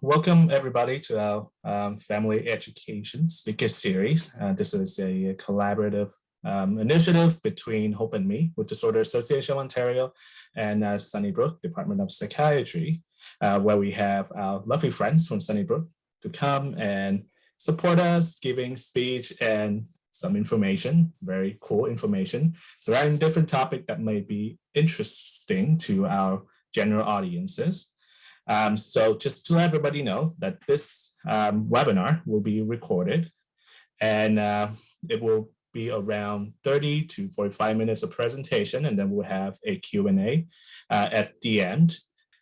Welcome everybody to our Family Education Speaker Series. This is a collaborative initiative between Hope and Me with Disorder Association of Ontario and Sunnybrook Department of Psychiatry, where we have our lovely friends from Sunnybrook to come and support us, giving speech and some information, very cool information, surrounding different topics that may be interesting to our general audiences. So just to let everybody know that this webinar will be recorded and it will be around 30 to 45 minutes of presentation, and then we'll have a Q&A at the end.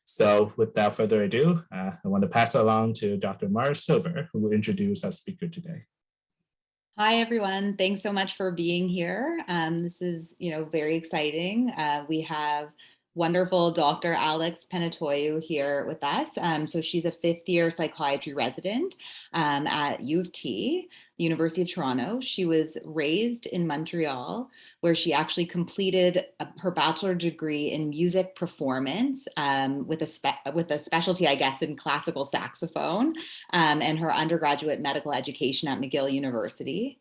So without further ado, I want to pass it along to Dr. Mara Silver, who will introduce our speaker today. Hi, everyone. Thanks so much for being here. This is, very exciting. We have wonderful Dr. Alex Panaitoiu here with us. So she's a fifth-year psychiatry resident at U of T, the University of Toronto. She was raised in Montreal, where she actually completed her bachelor degree in music performance with a specialty, I guess, in classical saxophone, and her undergraduate medical education at McGill University.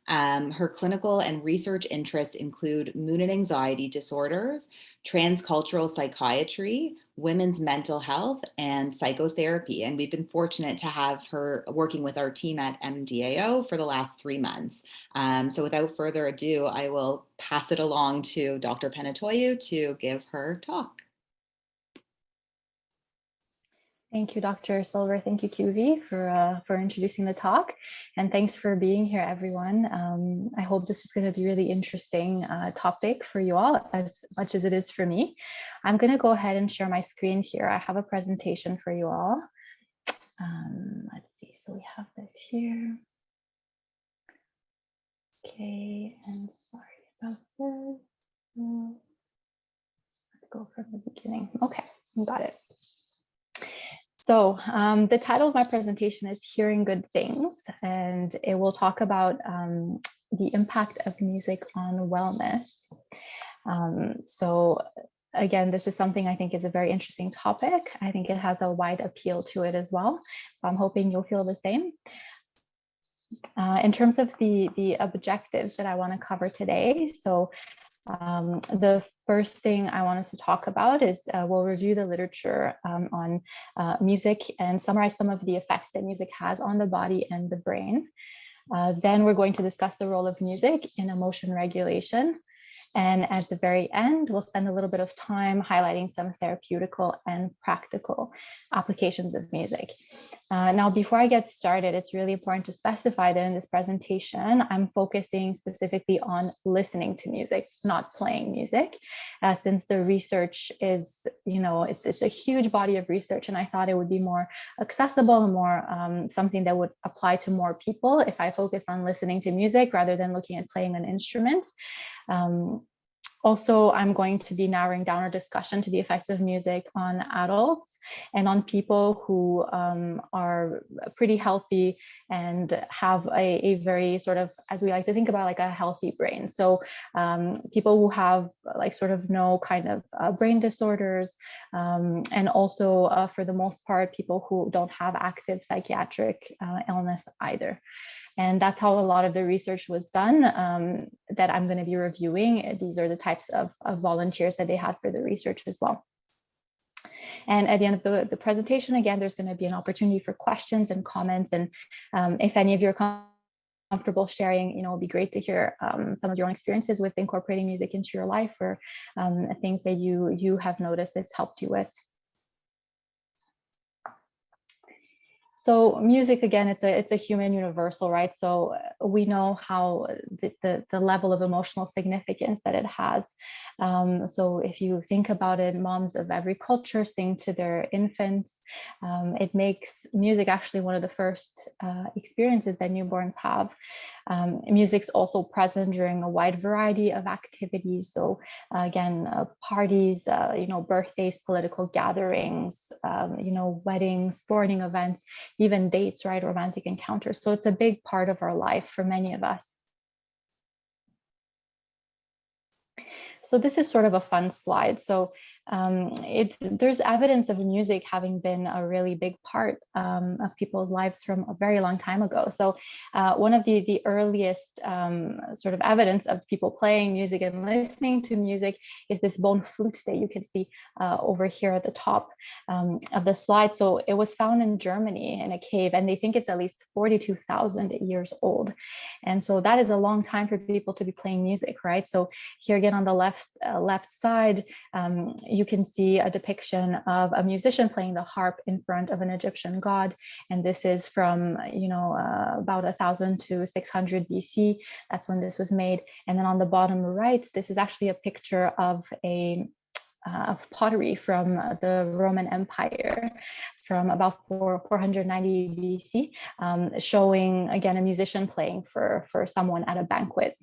Her clinical and research interests include mood and anxiety disorders, transcultural psychiatry, women's mental health, and psychotherapy. And we've been fortunate to have her working with our team at MDAO for the last 3 months. So without further ado, I will pass it along to Dr. Panaitoiu to give her talk. Thank you, Dr. Silver. Thank you, QV, for introducing the talk. And thanks for being here, everyone. I hope this is going to be a really interesting topic for you all, as much as it is for me. I'm going to go ahead and share my screen here. I have a presentation for you all. Let's see. So we have this here. Okay, and sorry about this. Let's go from the beginning. Okay, got it. So the title of my presentation is Hearing Good Things, and it will talk about the impact of music on wellness. So again, this is something I think is a very interesting topic. I think it has a wide appeal to it as well. So I'm hoping you'll feel the same. In terms of the objectives that I want to cover today, so the first thing I want us to talk about is we'll review the literature on music and summarize some of the effects that music has on the body and the brain. Then we're going to discuss the role of music in emotion regulation. And at the very end, we'll spend a little bit of time highlighting some therapeutical and practical applications of music. Now, before I get started, it's really important to specify that in this presentation, I'm focusing specifically on listening to music, not playing music, since the research is, it's a huge body of research, and I thought it would be more accessible and more something that would apply to more people if I focus on listening to music rather than looking at playing an instrument. Also, I'm going to be narrowing down our discussion to the effects of music on adults and on people who are pretty healthy and have a very sort of, as we like to think about, like a healthy brain. So people who have like sort of no kind of brain disorders, and also for the most part, people who don't have active psychiatric illness either. And that's how a lot of the research was done that I'm going to be reviewing. These are the types of volunteers that they had for the research as well. And at the end of the presentation, again, there's going to be an opportunity for questions and comments. And if any of you are comfortable sharing, it would be great to hear some of your own experiences with incorporating music into your life, or things that you have noticed it's helped you with. So music, again, it's a human universal, right? So we know how the level of emotional significance that it has. So if you think about it, moms of every culture sing to their infants. It makes music actually one of the first experiences that newborns have. Music's also present during a wide variety of activities. So again, parties, birthdays, political gatherings, weddings, sporting events, even dates, right? Romantic encounters. So it's a big part of our life for many of us. So this is sort of a fun slide. So There's evidence of music having been a really big part of people's lives from a very long time ago. So one of the earliest sort of evidence of people playing music and listening to music is this bone flute that you can see over here at the top of the slide. So it was found in Germany in a cave, and they think it's at least 42,000 years old. And so that is a long time for people to be playing music, right? So here again on the left side, you can see a depiction of a musician playing the harp in front of an Egyptian god. And this is from, about 1000 to 600 BC. That's when this was made. And then on the bottom right, this is actually a picture of of pottery from the Roman Empire from about 490 BC, showing again a musician playing for someone at a banquet.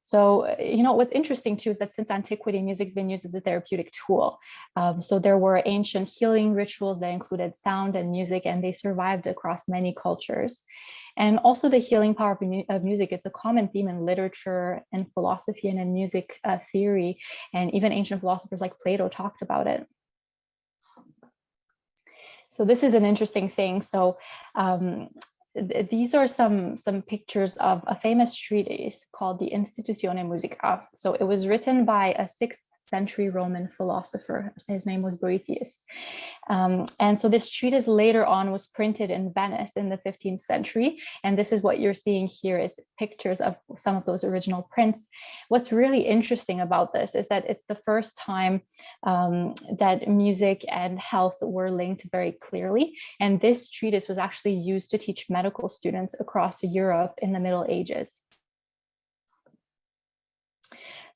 So, what's interesting too is that since antiquity, music's been used as a therapeutic tool. So there were ancient healing rituals that included sound and music, and they survived across many cultures. And also the healing power of music, it's a common theme in literature and philosophy and in music theory, and even ancient philosophers like Plato talked about it. So this is an interesting thing. So these are some pictures of a famous treatise called the Institutione Musica. So it was written by a 6th century Roman philosopher. His name was Boethius. And so this treatise later on was printed in Venice in the 15th century. And this is what you're seeing here is pictures of some of those original prints. What's really interesting about this is that it's the first time that music and health were linked very clearly. And this treatise was actually used to teach medical students across Europe in the Middle Ages.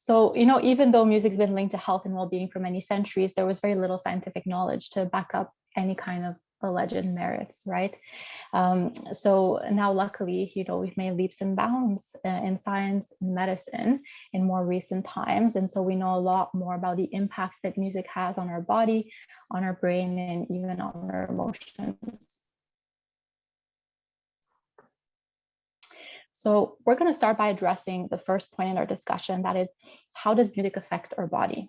So, even though music's been linked to health and well-being for many centuries, there was very little scientific knowledge to back up any kind of alleged merits, right? So now, luckily, we've made leaps and bounds in science and medicine in more recent times. And so we know a lot more about the impact that music has on our body, on our brain, and even on our emotions. So we're going to start by addressing the first point in our discussion, that is, how does music affect our body,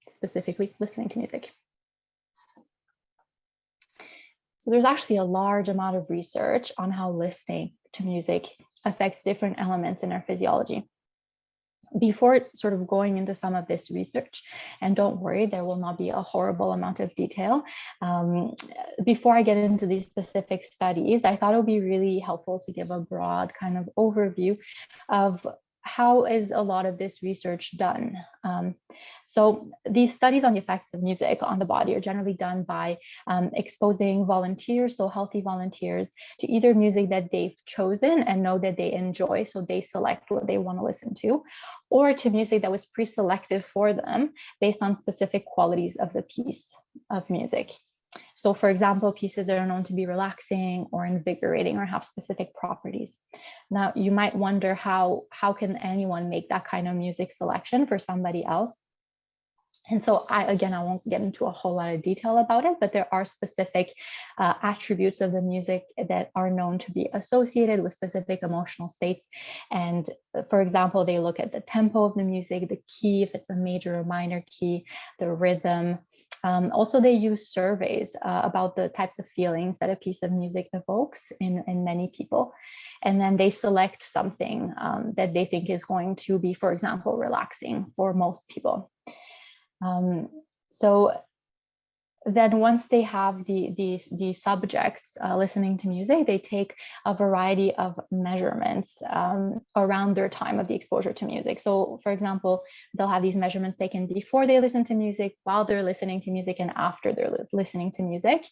specifically listening to music? So there's actually a large amount of research on how listening to music affects different elements in our physiology. Before sort of going into some of this research, and don't worry, there will not be a horrible amount of detail. Before I get into these specific studies, I thought it would be really helpful to give a broad kind of overview of how is a lot of this research done. So these studies on the effects of music on the body are generally done by exposing volunteers, so healthy volunteers, to either music that they've chosen and know that they enjoy, so they select what they want to listen to, or to music that was pre-selected for them based on specific qualities of the piece of music. So for example, pieces that are known to be relaxing or invigorating or have specific properties. Now, you might wonder how can anyone make that kind of music selection for somebody else? And so I won't get into a whole lot of detail about it, but there are specific attributes of the music that are known to be associated with specific emotional states. And for example, they look at the tempo of the music, the key, if it's a major or minor key, the rhythm. Also, they use surveys about the types of feelings that a piece of music evokes in many people. And then they select something that they think is going to be, for example, relaxing for most people. So then once they have the subjects listening to music, they take a variety of measurements around their time of the exposure to music. So for example, they'll have these measurements taken before they listen to music, while they're listening to music, and after they're listening to music.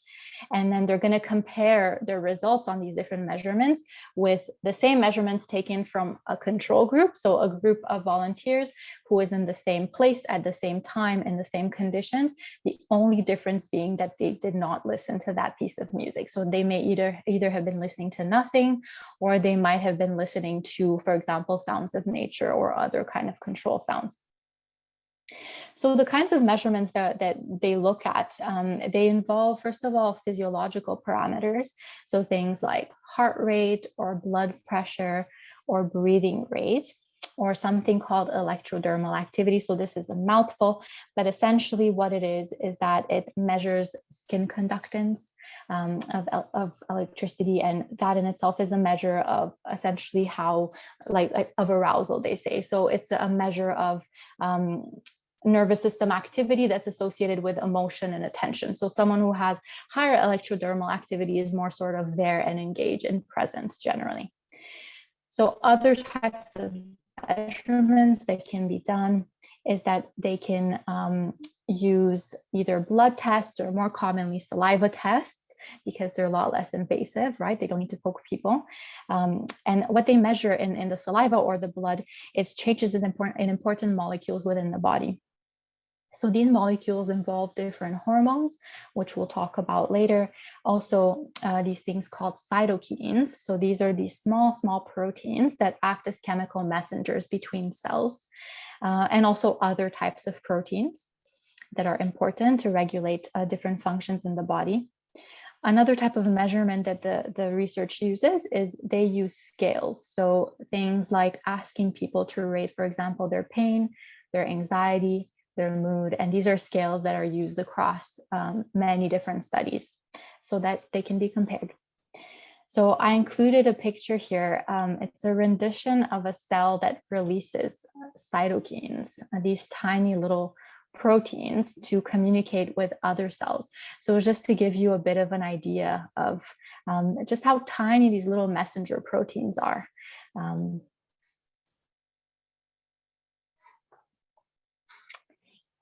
And then they're going to compare their results on these different measurements with the same measurements taken from a control group. So a group of volunteers who is in the same place at the same time in the same conditions. The only difference being that they did not listen to that piece of music. So they may either have been listening to nothing, or they might have been listening to, for example, sounds of nature or other kind of control sounds. So the kinds of measurements that they look at, they involve, first of all, physiological parameters. So things like heart rate or blood pressure or breathing rate. or something called electrodermal activity. So this is a mouthful, but essentially what it is that it measures skin conductance of electricity, and that in itself is a measure of essentially how like of arousal, they say. So it's a measure of nervous system activity that's associated with emotion and attention. So someone who has higher electrodermal activity is more sort of there and engaged and present generally. So other types of measurements that can be done is that they can use either blood tests or more commonly saliva tests, because they're a lot less invasive, right? They don't need to poke people. And what they measure in the saliva or the blood is changes in important molecules within the body. So these molecules involve different hormones, which we'll talk about later. Also, these things called cytokines. So these are these small proteins that act as chemical messengers between cells, and also other types of proteins that are important to regulate different functions in the body. Another type of measurement that the research uses is they use scales. So things like asking people to rate, for example, their pain, their anxiety, their mood, and these are scales that are used across many different studies so that they can be compared. So I included a picture here. It's a rendition of a cell that releases cytokines, these tiny little proteins to communicate with other cells. So just to give you a bit of an idea of just how tiny these little messenger proteins are.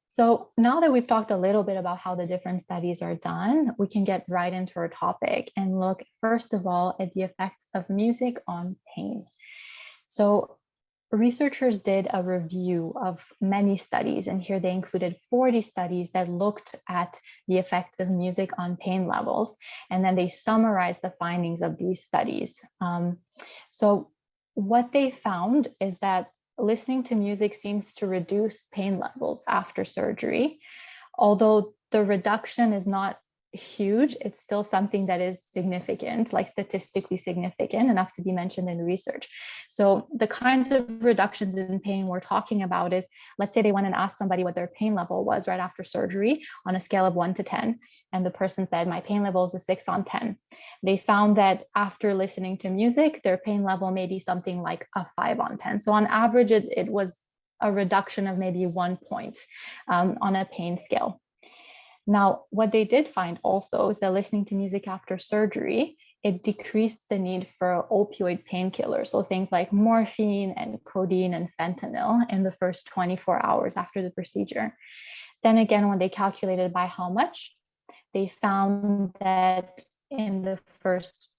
So now that we've talked a little bit about how the different studies are done, we can get right into our topic and look, first of all, at the effects of music on pain. So researchers did a review of many studies, and here they included 40 studies that looked at the effects of music on pain levels, and then they summarized the findings of these studies. So what they found is that listening to music seems to reduce pain levels after surgery. Although the reduction is not huge, it's still something that is significant, like statistically significant enough to be mentioned in research. So the kinds of reductions in pain we're talking about is, let's say they went and asked somebody what their pain level was right after surgery on a scale of 1 to 10, and the person said, my pain level is a 6 on 10. They found that after listening to music, their pain level may be something like a 5 on 10. So on average, it was a reduction of maybe 1 point on a pain scale. Now, what they did find also is that listening to music after surgery, it decreased the need for opioid painkillers, so things like morphine and codeine and fentanyl in the first 24 hours after the procedure. Then again, when they calculated by how much, they found that in the first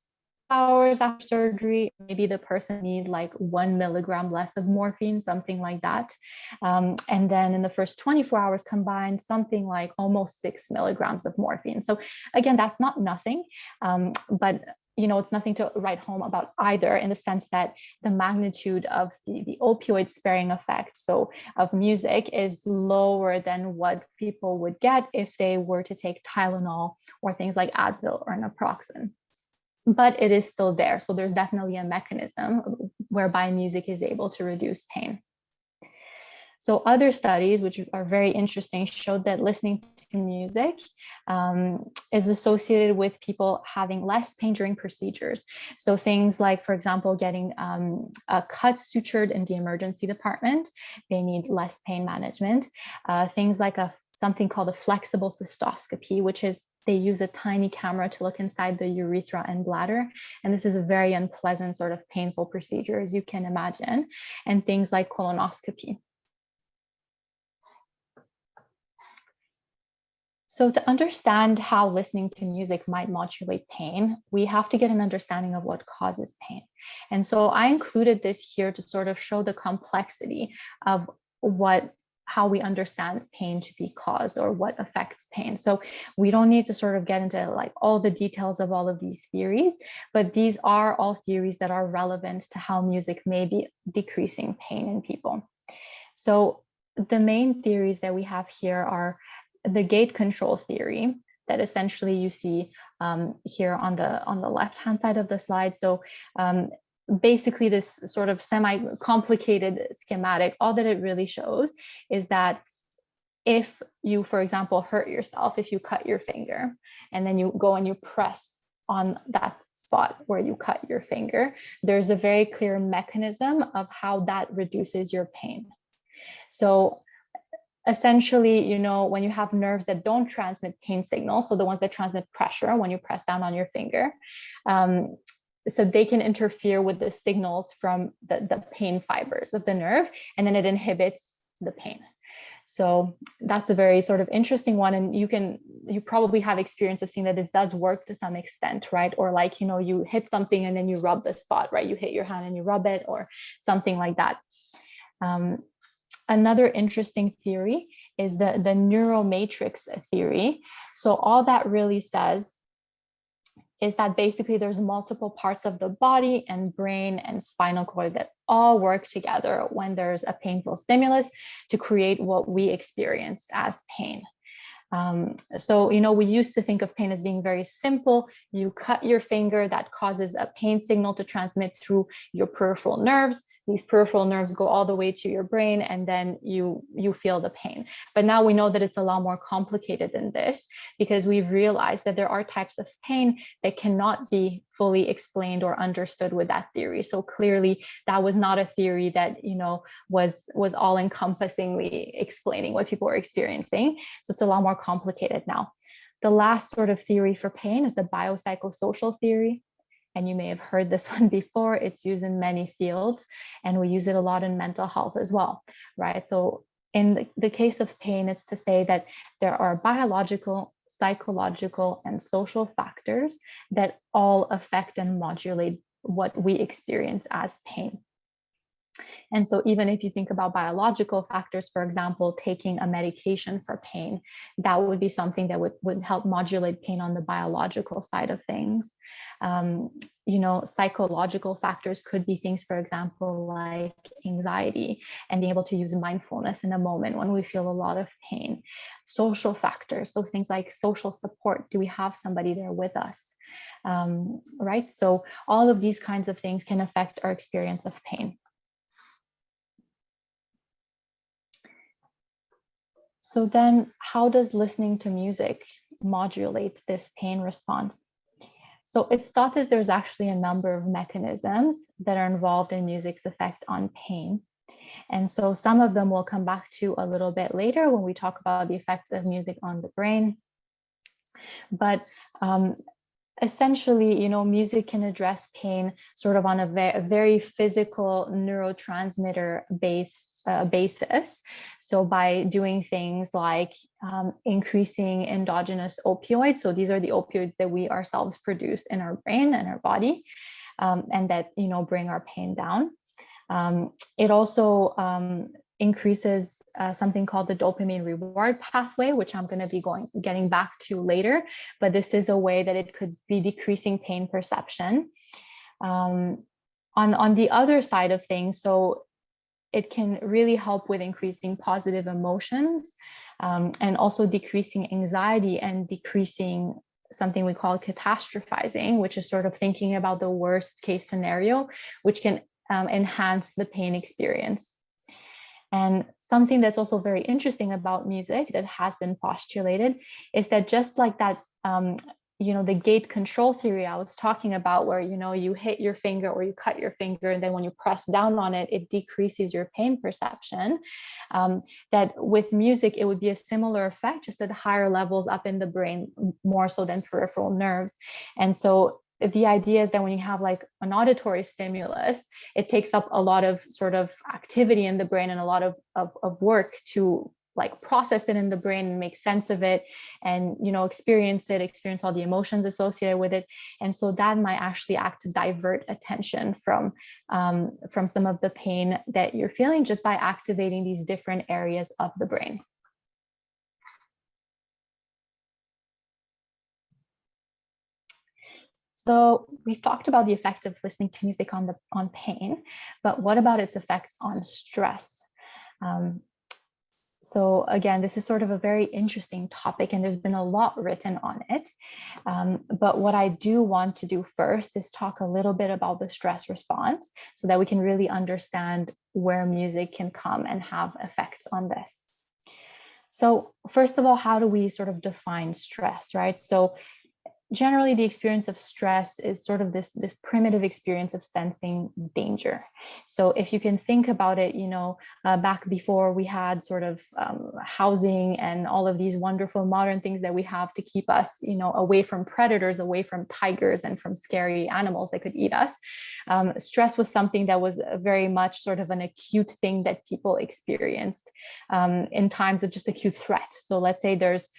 hours after surgery, maybe the person need like 1 milligram less of morphine, something like that. And then in the first 24 hours combined, something like almost 6 milligrams of morphine. So again, that's not nothing, but it's nothing to write home about either, in the sense that the magnitude of the opioid sparing effect, so of music, is lower than what people would get if they were to take Tylenol or things like Advil or naproxen. But it is still there. So there's definitely a mechanism whereby music is able to reduce pain. So other studies, which are very interesting, showed that listening to music is associated with people having less pain during procedures. So things like, for example, getting a cut sutured in the emergency department, they need less pain management. Things like something called a flexible cystoscopy, which is they use a tiny camera to look inside the urethra and bladder. And this is a very unpleasant sort of painful procedure, as you can imagine. And things like colonoscopy. So to understand how listening to music might modulate pain, we have to get an understanding of what causes pain. And so I included this here to sort of show the complexity of how we understand pain to be caused, or what affects pain. So we don't need to sort of get into like all the details of all of these theories, but these are all theories that are relevant to how music may be decreasing pain in people. So the main theories that we have here are the gate control theory, that essentially you see here on the left-hand side of the slide. So basically this sort of semi-complicated schematic, all that it really shows is that if you, for example, hurt yourself, if you cut your finger and then you go and you press on that spot where you cut your finger, there's a very clear mechanism of how that reduces your pain. So essentially, you know, when you have nerves that don't transmit pain signals, so the ones that transmit pressure when you press down on your finger, so they can interfere with the signals from the pain fibers of the nerve, and then it inhibits the pain. So that's a very sort of interesting one. And you probably have experience of seeing that this does work to some extent, right? Or like, you know, you hit something and then you rub the spot, right? You hit your hand and you rub it, or something like that. Another interesting theory is the neuromatrix theory. So all that really says is that basically there's multiple parts of the body and brain and spinal cord that all work together when there's a painful stimulus to create what we experience as pain. So, you know, we used to think of pain as being very simple. You cut your finger, that causes a pain signal to transmit through your peripheral nerves. These peripheral nerves go all the way to your brain, and then you feel the pain. But now we know that it's a lot more complicated than this, because we've realized that there are types of pain that cannot be fully explained or understood with that theory. So clearly that was not a theory that, you know, was all encompassingly explaining what people were experiencing. So it's a lot more complicated now. The last sort of theory for pain is the biopsychosocial theory. And you may have heard this one before. It's used in many fields, and we use it a lot in mental health as well, right? So in the case of pain, it's to say that there are biological, psychological, and social factors that all affect and modulate what we experience as pain. And so even if you think about biological factors, for example, taking a medication for pain, that would be something that would help modulate pain on the biological side of things. You know, psychological factors could be things, for example, like anxiety and being able to use mindfulness in a moment when we feel a lot of pain. Social factors, so things like social support. Do we have somebody there with us? Right? So all of these kinds of things can affect our experience of pain. So then how does listening to music modulate this pain response? So it's thought that there's actually a number of mechanisms that are involved in music's effect on pain. And so some of them we'll come back to a little bit later when we talk about the effects of music on the brain. But essentially, you know, music can address pain sort of on a very physical neurotransmitter basis. So by doing things like increasing endogenous opioids. So these are the opioids that we ourselves produce in our brain and our body, and that, you know, bring our pain down. It also increases something called the dopamine reward pathway, which I'm going to be getting back to later. But this is a way that it could be decreasing pain perception. On the other side of things, so it can really help with increasing positive emotions, and also decreasing anxiety and decreasing something we call catastrophizing, which is sort of thinking about the worst case scenario, which can enhance the pain experience. And something that's also very interesting about music that has been postulated is that just like that, you know, the gate control theory I was talking about, where, you know, you hit your finger or you cut your finger, and then when you press down on it, it decreases your pain perception. That with music, it would be a similar effect, just at higher levels up in the brain, more so than peripheral nerves. And so the idea is that when you have like an auditory stimulus, it takes up a lot of sort of activity in the brain and a lot of work to like process it in the brain and make sense of it, and, you know, experience all the emotions associated with it. And so that might actually act to divert attention from some of the pain that you're feeling, just by activating these different areas of the brain. So we've talked about the effect of listening to music on pain, but what about its effects on stress? So again, this is sort of a very interesting topic and there's been a lot written on it. But what I do want to do first is talk a little bit about the stress response so that we can really understand where music can come and have effects on this. So first of all, how do we sort of define stress, right? So generally, the experience of stress is sort of this primitive experience of sensing danger. So if you can think about it, back before we had sort of housing and all of these wonderful modern things that we have to keep us, away from predators, away from tigers and from scary animals that could eat us. Stress was something that was very much sort of an acute thing that people experienced in times of just acute threat. So let's say there's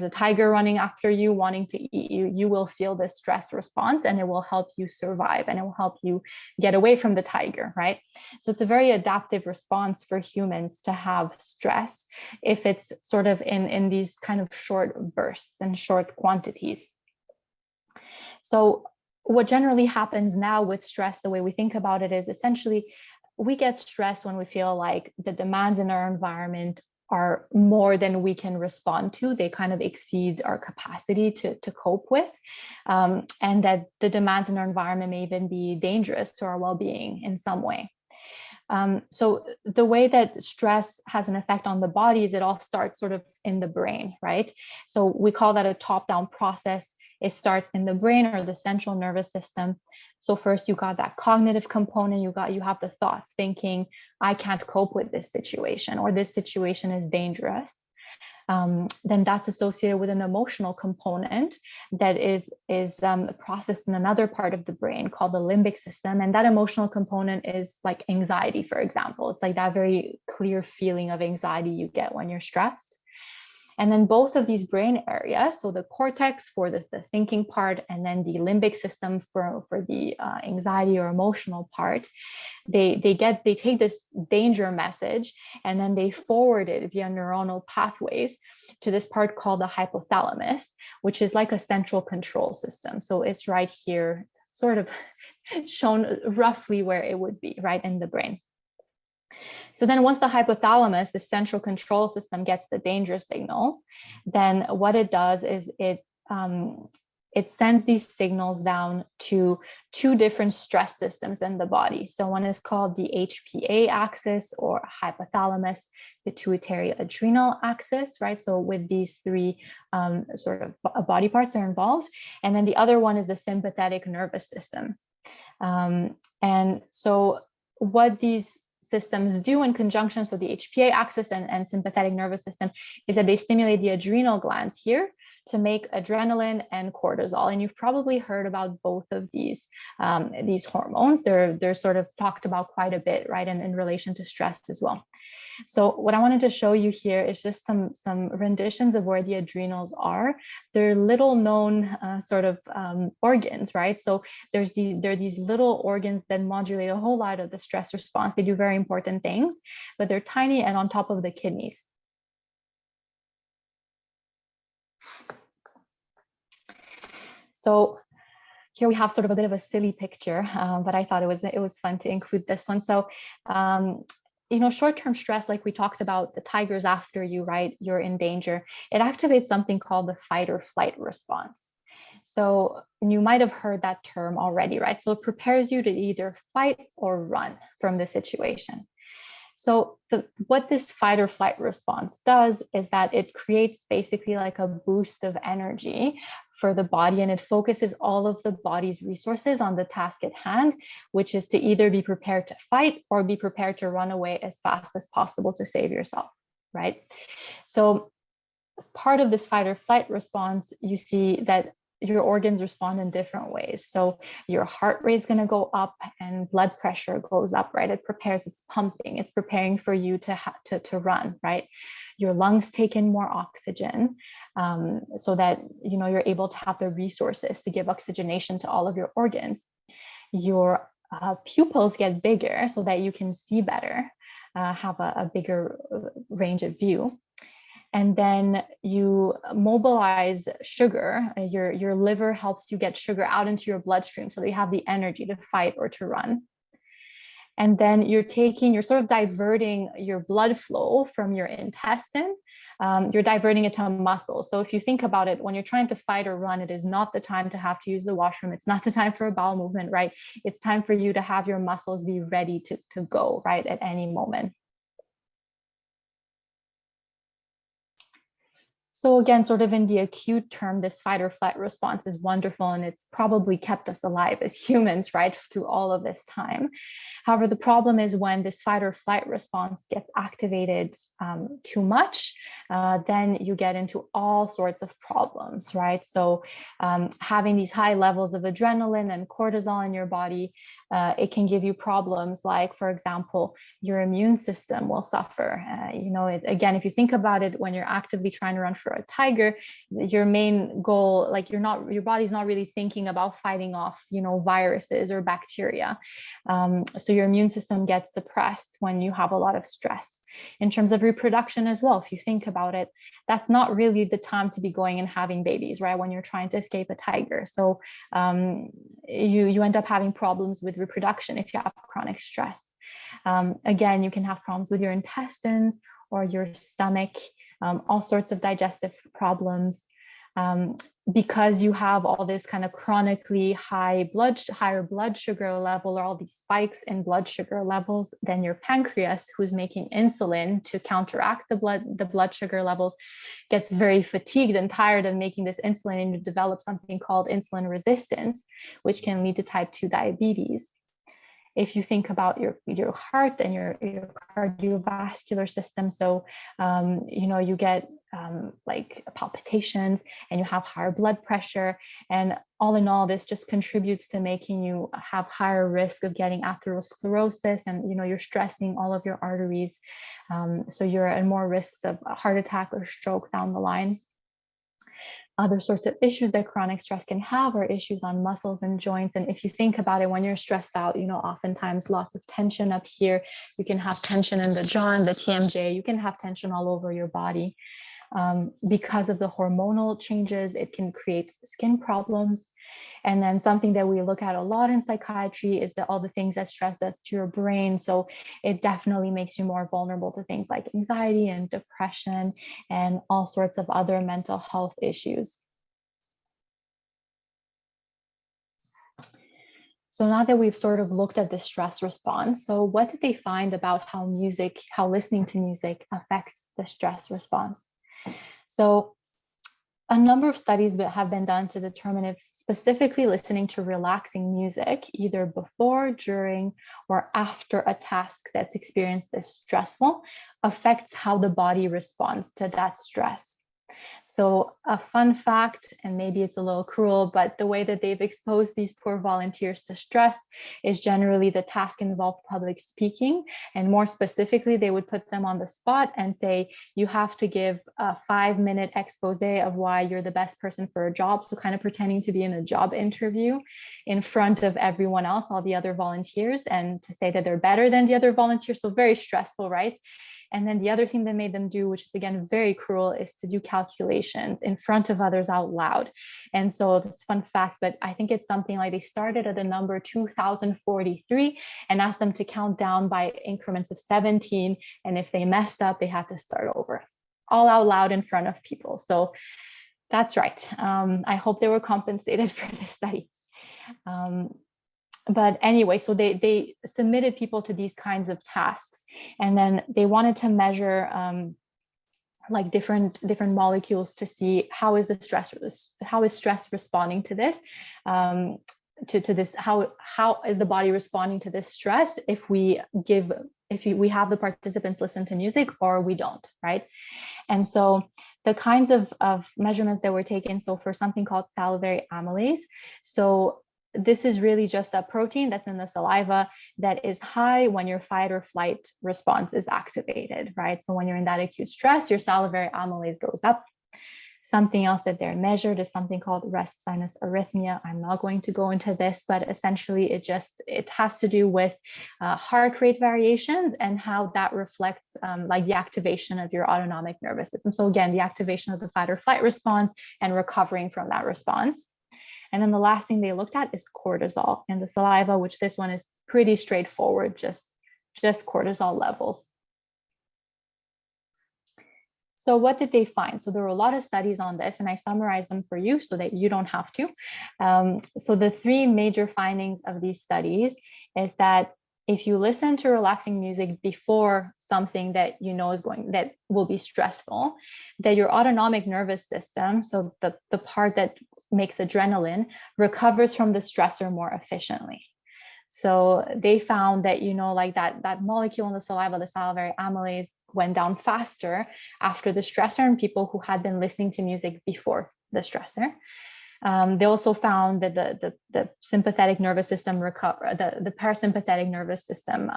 a tiger running after you, wanting to eat you, you will feel this stress response and it will help you survive and it will help you get away from the tiger, right? So it's a very adaptive response for humans to have stress if it's sort of in these kind of short bursts and short quantities. So what generally happens now with stress, the way we think about it is essentially we get stressed when we feel like the demands in our environment are more than we can respond to. They kind of exceed our capacity to cope with, and that the demands in our environment may even be dangerous to our well-being in some way. So the way that stress has an effect on the body is it all starts sort of in the brain, right? So we call that a top-down process. It starts in the brain or the central nervous system. So first you got that cognitive component, you have the thoughts thinking, I can't cope with this situation, or this situation is dangerous. Then that's associated with an emotional component that is processed in another part of the brain called the limbic system. And that emotional component is like anxiety, for example. It's like that very clear feeling of anxiety you get when you're stressed. And then both of these brain areas, so the cortex for the thinking part, and then the limbic system for the anxiety or emotional part, they take this danger message and then they forward it via neuronal pathways to this part called the hypothalamus, which is like a central control system. So it's right here, sort of shown roughly where it would be, right in the brain. So then once the hypothalamus, the central control system, gets the danger signals, then what it does is it sends these signals down to two different stress systems in the body. So one is called the HPA axis or hypothalamus pituitary adrenal axis, right? So with these three sort of body parts are involved. And then the other one is the sympathetic nervous system. And so what these systems do in conjunction, so the HPA axis and sympathetic nervous system, is that they stimulate the adrenal glands here to make adrenaline and cortisol. And you've probably heard about both of these hormones. They're sort of talked about quite a bit, right, in relation to stress as well. So what I wanted to show you here is just some renditions of where the adrenals are. They're little known sort of organs, right? So there are these little organs that modulate a whole lot of the stress response. They do very important things, but they're tiny and on top of the kidneys. So here we have sort of a bit of a silly picture, but I thought it was fun to include this one. So short-term stress, like we talked about, the tiger's after you, right? You're in danger. It activates something called the fight or flight response. So you might have heard that term already, right? So it prepares you to either fight or run from the situation. So what this fight or flight response does is that it creates basically like a boost of energy for the body, and it focuses all of the body's resources on the task at hand, which is to either be prepared to fight or be prepared to run away as fast as possible to save yourself, right? So as part of this fight or flight response, you see that your organs respond in different ways. So your heart rate is going to go up and blood pressure goes up, right? It prepares, it's pumping, it's preparing for you to run, right? Your lungs take in more oxygen so that, you're able to have the resources to give oxygenation to all of your organs. Your pupils get bigger so that you can see better, have a bigger range of view. And then you mobilize sugar. Your liver helps you get sugar out into your bloodstream so that you have the energy to fight or to run. And then you're sort of diverting your blood flow from your intestine. You're diverting it to muscle. So if you think about it, when you're trying to fight or run, it is not the time to have to use the washroom. It's not the time for a bowel movement, right? It's time for you to have your muscles be ready to go, right, at any moment. So again, sort of in the acute term, this fight or flight response is wonderful, and it's probably kept us alive as humans, right, through all of this time. However, the problem is when this fight or flight response gets activated too much, then you get into all sorts of problems, right? So having these high levels of adrenaline and cortisol in your body, it can give you problems like, for example, your immune system will suffer. Again, if you think about it, when you're actively trying to run for a tiger, your main goal, like your body's not really thinking about fighting off, viruses or bacteria. So your immune system gets suppressed when you have a lot of stress. In terms of reproduction as well, if you think about it, that's not really the time to be going and having babies, right? When you're trying to escape a tiger. So you end up having problems with reproduction if you have chronic stress. Again, you can have problems with your intestines or your stomach, all sorts of digestive problems, because you have all this kind of chronically higher blood sugar level, or all these spikes in blood sugar levels. Then your pancreas, who's making insulin to counteract the blood sugar levels, gets very fatigued and tired of making this insulin, and you develop something called insulin resistance, which can lead to type 2 diabetes. If you think about your heart and your cardiovascular system, so you get like palpitations, and you have higher blood pressure, and all in all, this just contributes to making you have higher risk of getting atherosclerosis, and you're stressing all of your arteries, so you're at more risks of a heart attack or stroke down the line. Other sorts of issues that chronic stress can have are issues on muscles and joints. And if you think about it, when you're stressed out, oftentimes lots of tension up here. You can have tension in the jaw and the TMJ. You can have tension all over your body. Because of the hormonal changes, it can create skin problems. And then something that we look at a lot in psychiatry is all the things that stress does to your brain. So it definitely makes you more vulnerable to things like anxiety and depression and all sorts of other mental health issues. So now that we've sort of looked at the stress response, so what did they find about how listening to music affects the stress response? So a number of studies have been done to determine if specifically listening to relaxing music, either before, during, or after a task that's experienced as stressful, affects how the body responds to that stress. So a fun fact, and maybe it's a little cruel, but the way that they've exposed these poor volunteers to stress is generally the task involved public speaking. And more specifically, they would put them on the spot and say, you have to give a 5-minute expose of why you're the best person for a job. So kind of pretending to be in a job interview in front of everyone else, all the other volunteers, and to say that they're better than the other volunteers. So very stressful, right? And then the other thing they made them do, which is again very cruel, is to do calculations in front of others out loud. And so this fun fact, but I think it's something like they started at the number 2043 and asked them to count down by increments of 17. And if they messed up, they had to start over, all out loud in front of people. So that's right. I hope they were compensated for this study. But anyway, so they submitted people to these kinds of tasks, and then they wanted to measure like different molecules to see how is stress responding to this, to this, how is the body responding to this stress if we have the participants listen to music or we don't, right? And so the kinds of measurements that were taken, so for something called salivary amylase, so this is really just a protein that's in the saliva that is high when your fight or flight response is activated, right? So when you're in that acute stress, your salivary amylase goes up. Something else that they're measured is something called rest sinus arrhythmia. I'm not going to go into this, but essentially it has to do with heart rate variations and how that reflects like the activation of your autonomic nervous system. So again, the activation of the fight or flight response and recovering from that response. And then the last thing they looked at is cortisol in the saliva, which this one is pretty straightforward, just cortisol levels. So what did they find? So there were a lot of studies on this, and I summarized them for you so that you don't have to. So the three major findings of these studies is that if you listen to relaxing music before something that you know that will be stressful, that your autonomic nervous system, so the part that makes adrenaline, recovers from the stressor more efficiently. So they found that, like that molecule in the saliva, the salivary amylase, went down faster after the stressor in people who had been listening to music before the stressor. They also found that the sympathetic nervous system the parasympathetic nervous system,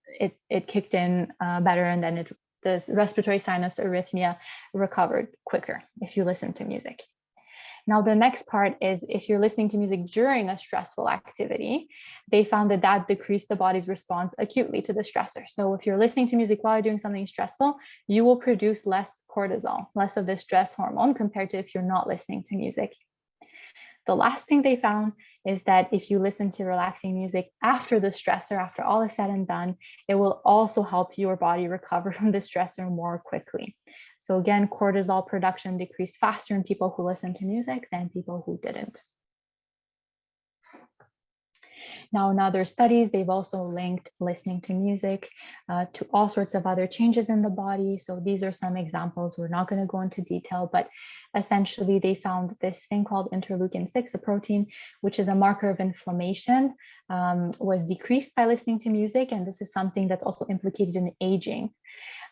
it kicked in better, and then the respiratory sinus arrhythmia recovered quicker if you listen to music. Now, the next part is if you're listening to music during a stressful activity, they found that decreased the body's response acutely to the stressor. So if you're listening to music while you're doing something stressful, you will produce less cortisol, less of the stress hormone compared to if you're not listening to music. The last thing they found is that if you listen to relaxing music after the stressor, after all is said and done, it will also help your body recover from the stressor more quickly. So again, cortisol production decreased faster in people who listen to music than people who didn't. Now, in other studies, they've also linked listening to music to all sorts of other changes in the body. So these are some examples. We're not going to go into detail, but essentially they found this thing called interleukin-6, a protein, which is a marker of inflammation, was decreased by listening to music. And this is something that's also implicated in aging.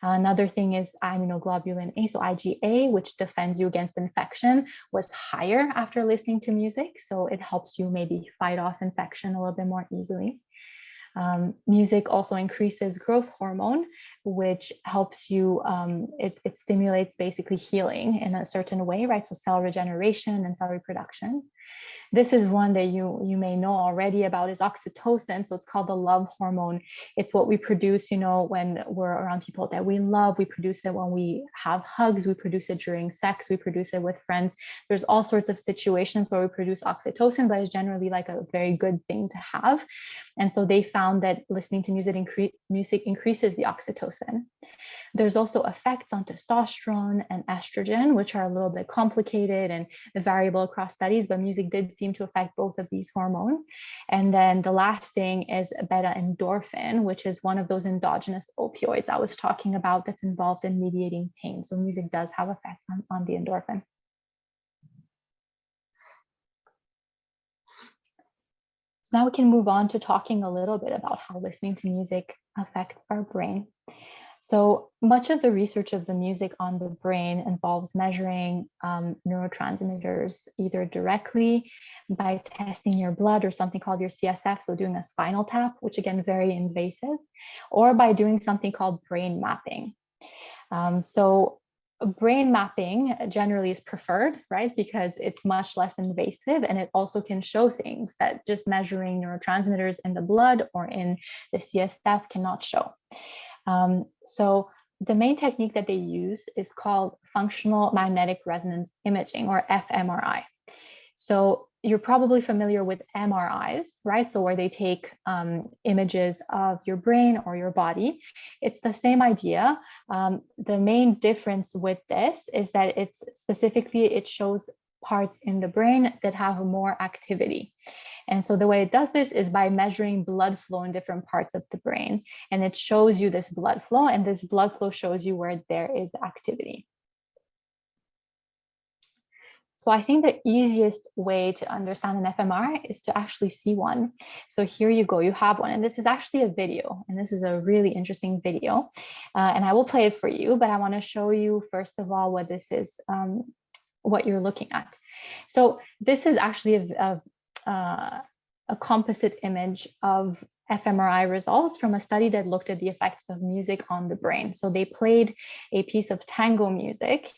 Another thing is immunoglobulin A, so IgA, which defends you against infection, was higher after listening to music. So it helps you maybe fight off infection a little bit more easily. Music also increases growth hormone, which helps you, it stimulates basically healing in a certain way, right? So cell regeneration and cell reproduction. This is one that you may know already about, is oxytocin. So it's called the love hormone. It's what we produce, when we're around people that we love. We produce it when we have hugs. We produce it during sex. We produce it with friends. There's all sorts of situations where we produce oxytocin, but it's generally like a very good thing to have. And so they found that listening to music increases the oxytocin. There's also effects on testosterone and estrogen, which are a little bit complicated and variable across studies, but music did seem to affect both of these hormones. And then the last thing is beta endorphin, which is one of those endogenous opioids I was talking about that's involved in mediating pain. So music does have effect on the endorphin. So now we can move on to talking a little bit about how listening to music affects our brain. So much of the research of the music on the brain involves measuring neurotransmitters, either directly by testing your blood or something called your CSF, so doing a spinal tap, which again, very invasive, or by doing something called brain mapping. So brain mapping generally is preferred, right? Because it's much less invasive, and it also can show things that just measuring neurotransmitters in the blood or in the CSF cannot show. So the main technique that they use is called functional magnetic resonance imaging, or fMRI. So you're probably familiar with MRIs, right? So where they take images of your brain or your body. It's the same idea. The main difference with this is that it shows parts in the brain that have more activity. And so the way it does this is by measuring blood flow in different parts of the brain. And it shows you this blood flow, and this blood flow shows you where there is activity. So I think the easiest way to understand an fMRI is to actually see one. So here you go, you have one. And this is actually a video, and this is a really interesting video. And I will play it for you, but I want to show you, first of all, what this is, what you're looking at. So this is actually a composite image of fMRI results from a study that looked at the effects of music on the brain. So they played a piece of tango music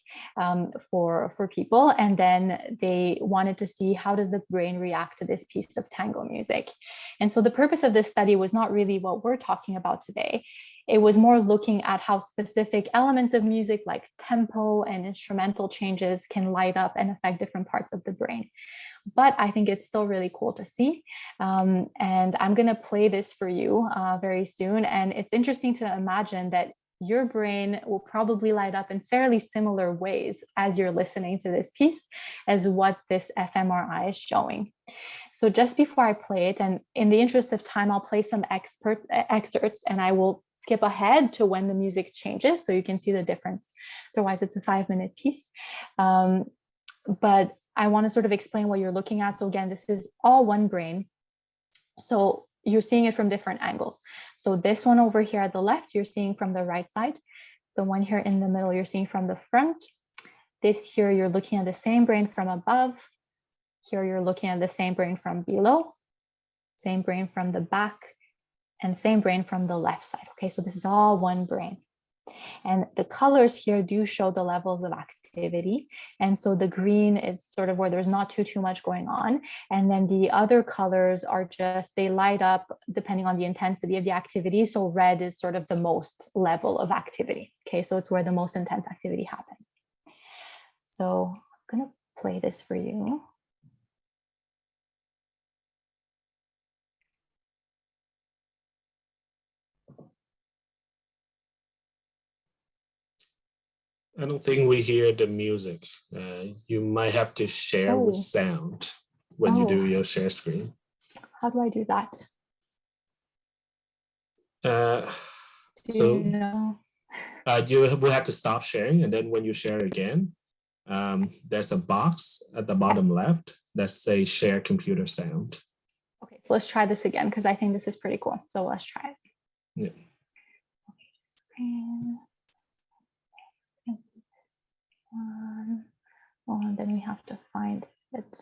for people, and then they wanted to see how does the brain react to this piece of tango music. And so the purpose of this study was not really what we're talking about today. It was more looking at how specific elements of music like tempo and instrumental changes can light up and affect different parts of the brain. but I think it's still really cool to see. And I'm going to play this for you very soon. And it's interesting to imagine that your brain will probably light up in fairly similar ways as you're listening to this piece as what this fMRI is showing. So just before I play it, and in the interest of time, I'll play some excerpts and I will skip ahead to when the music changes so you can see the difference. Otherwise, it's a 5-minute piece. But I want to sort of explain what you're looking at. So again, this is all one brain. So you're seeing it from different angles. So this one over here at the left, you're seeing from the right side. The one here in the middle, you're seeing from the front. This here, you're looking at the same brain from above. Here, you're looking at the same brain from below, same brain from the back, and same brain from the left side. Okay, so this is all one brain. And the colors here do show the levels of activity. And so the green is sort of where there's not too much going on. And then the other colors are just, they light up depending on the intensity of the activity. So red is sort of the most level of activity. Okay, so it's where the most intense activity happens. So I'm going to play this for you. I don't think we hear the music. You might have to share with sound when you do your share screen. How do I do that? So you will have to stop sharing, and then when you share again, there's a box at the bottom left that says share computer sound. Okay, so let's try this again because I think this is pretty cool. So let's try it. Yeah. Screen. Oh, and then we have to find it.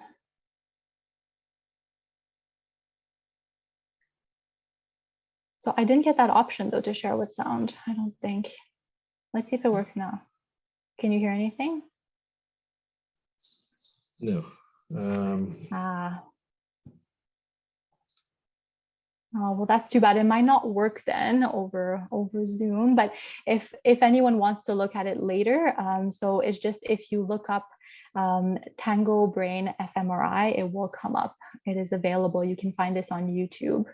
So I didn't get that option though to share with sound, I don't think. Let's see if it works now. Can you hear anything? No. Oh, well, that's too bad. It might not work then over Zoom, but if anyone wants to look at it later, so it's just if you look up Tango Brain fMRI, it will come up. It is available. You can find this on YouTube.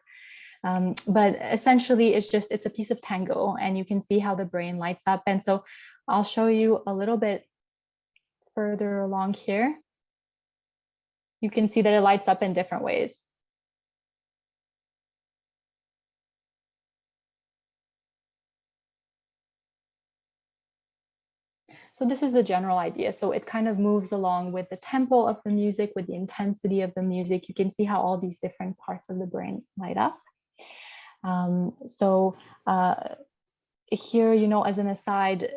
But essentially, it's a piece of tango, and you can see how the brain lights up. And so I'll show you a little bit further along here. You can see that it lights up in different ways. So this is the general idea. So it kind of moves along with the tempo of the music, with the intensity of the music. You can see how all these different parts of the brain light up. Here, as an aside,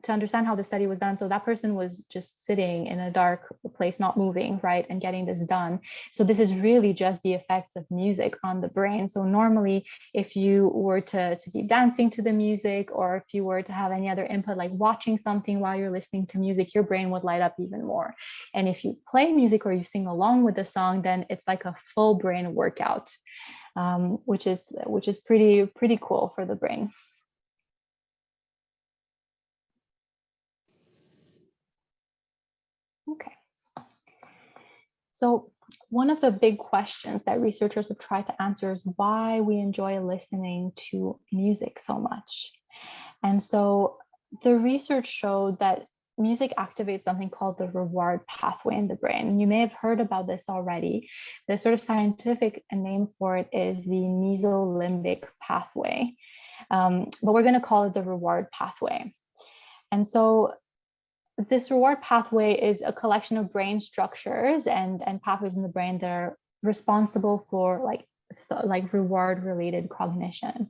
to understand how the study was done, so that person was just sitting in a dark place, not moving, right, and getting this done. So this is really just the effects of music on the brain. So normally, if you were to be dancing to the music, or if you were to have any other input, like watching something while you're listening to music, your brain would light up even more. And if you play music or you sing along with the song, then it's like a full brain workout, which is pretty cool for the brain. Okay. So one of the big questions that researchers have tried to answer is why we enjoy listening to music so much. And so the research showed that music activates something called the reward pathway in the brain. And you may have heard about this already. The sort of scientific name for it is the mesolimbic pathway, but we're going to call it the reward pathway. And so this reward pathway is a collection of brain structures and pathways in the brain that are responsible for like reward related cognition.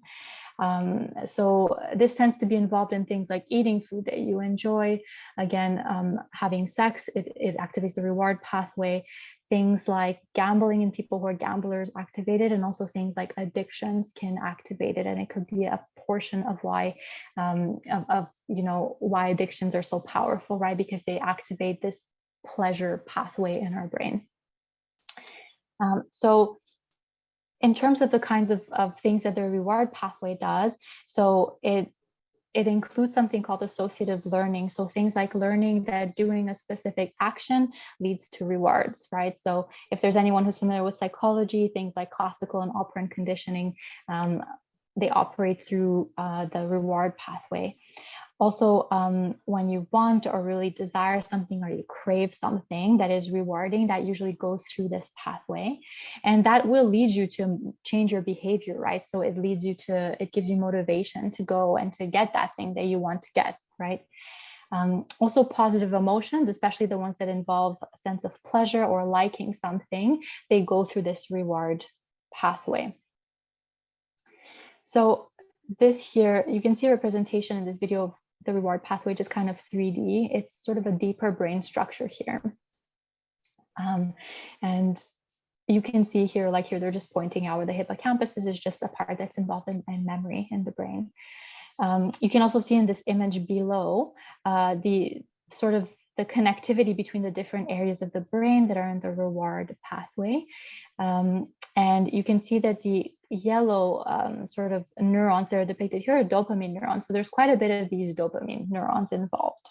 So this tends to be involved in things like eating food that you enjoy. Again, having sex, it activates the reward pathway. Things like gambling and people who are gamblers activate it, and also things like addictions can activate it, and it could be a portion of why why addictions are so powerful, right? Because they activate this pleasure pathway in our brain. So in terms of the kinds of things that the reward pathway does, so it it includes something called associative learning. So things like learning that doing a specific action leads to rewards, right? So if there's anyone who's familiar with psychology, things like classical and operant conditioning, they operate through the reward pathway. Also, when you want or really desire something or you crave something that is rewarding, that usually goes through this pathway. And that will lead you to change your behavior, right? So it leads you to, it gives you motivation to go and to get that thing that you want to get, right? Also positive emotions, especially the ones that involve a sense of pleasure or liking something, they go through this reward pathway. So this here, you can see a representation in this video of the reward pathway, just kind of 3D. It's sort of a deeper brain structure here. And you can see here, like here, they're just pointing out where the hippocampus is just a part that's involved in memory in the brain. You can also see in this image below the sort of the connectivity between the different areas of the brain that are in the reward pathway. And you can see that the yellow sort of neurons that are depicted here are dopamine neurons. So there's quite a bit of these dopamine neurons involved.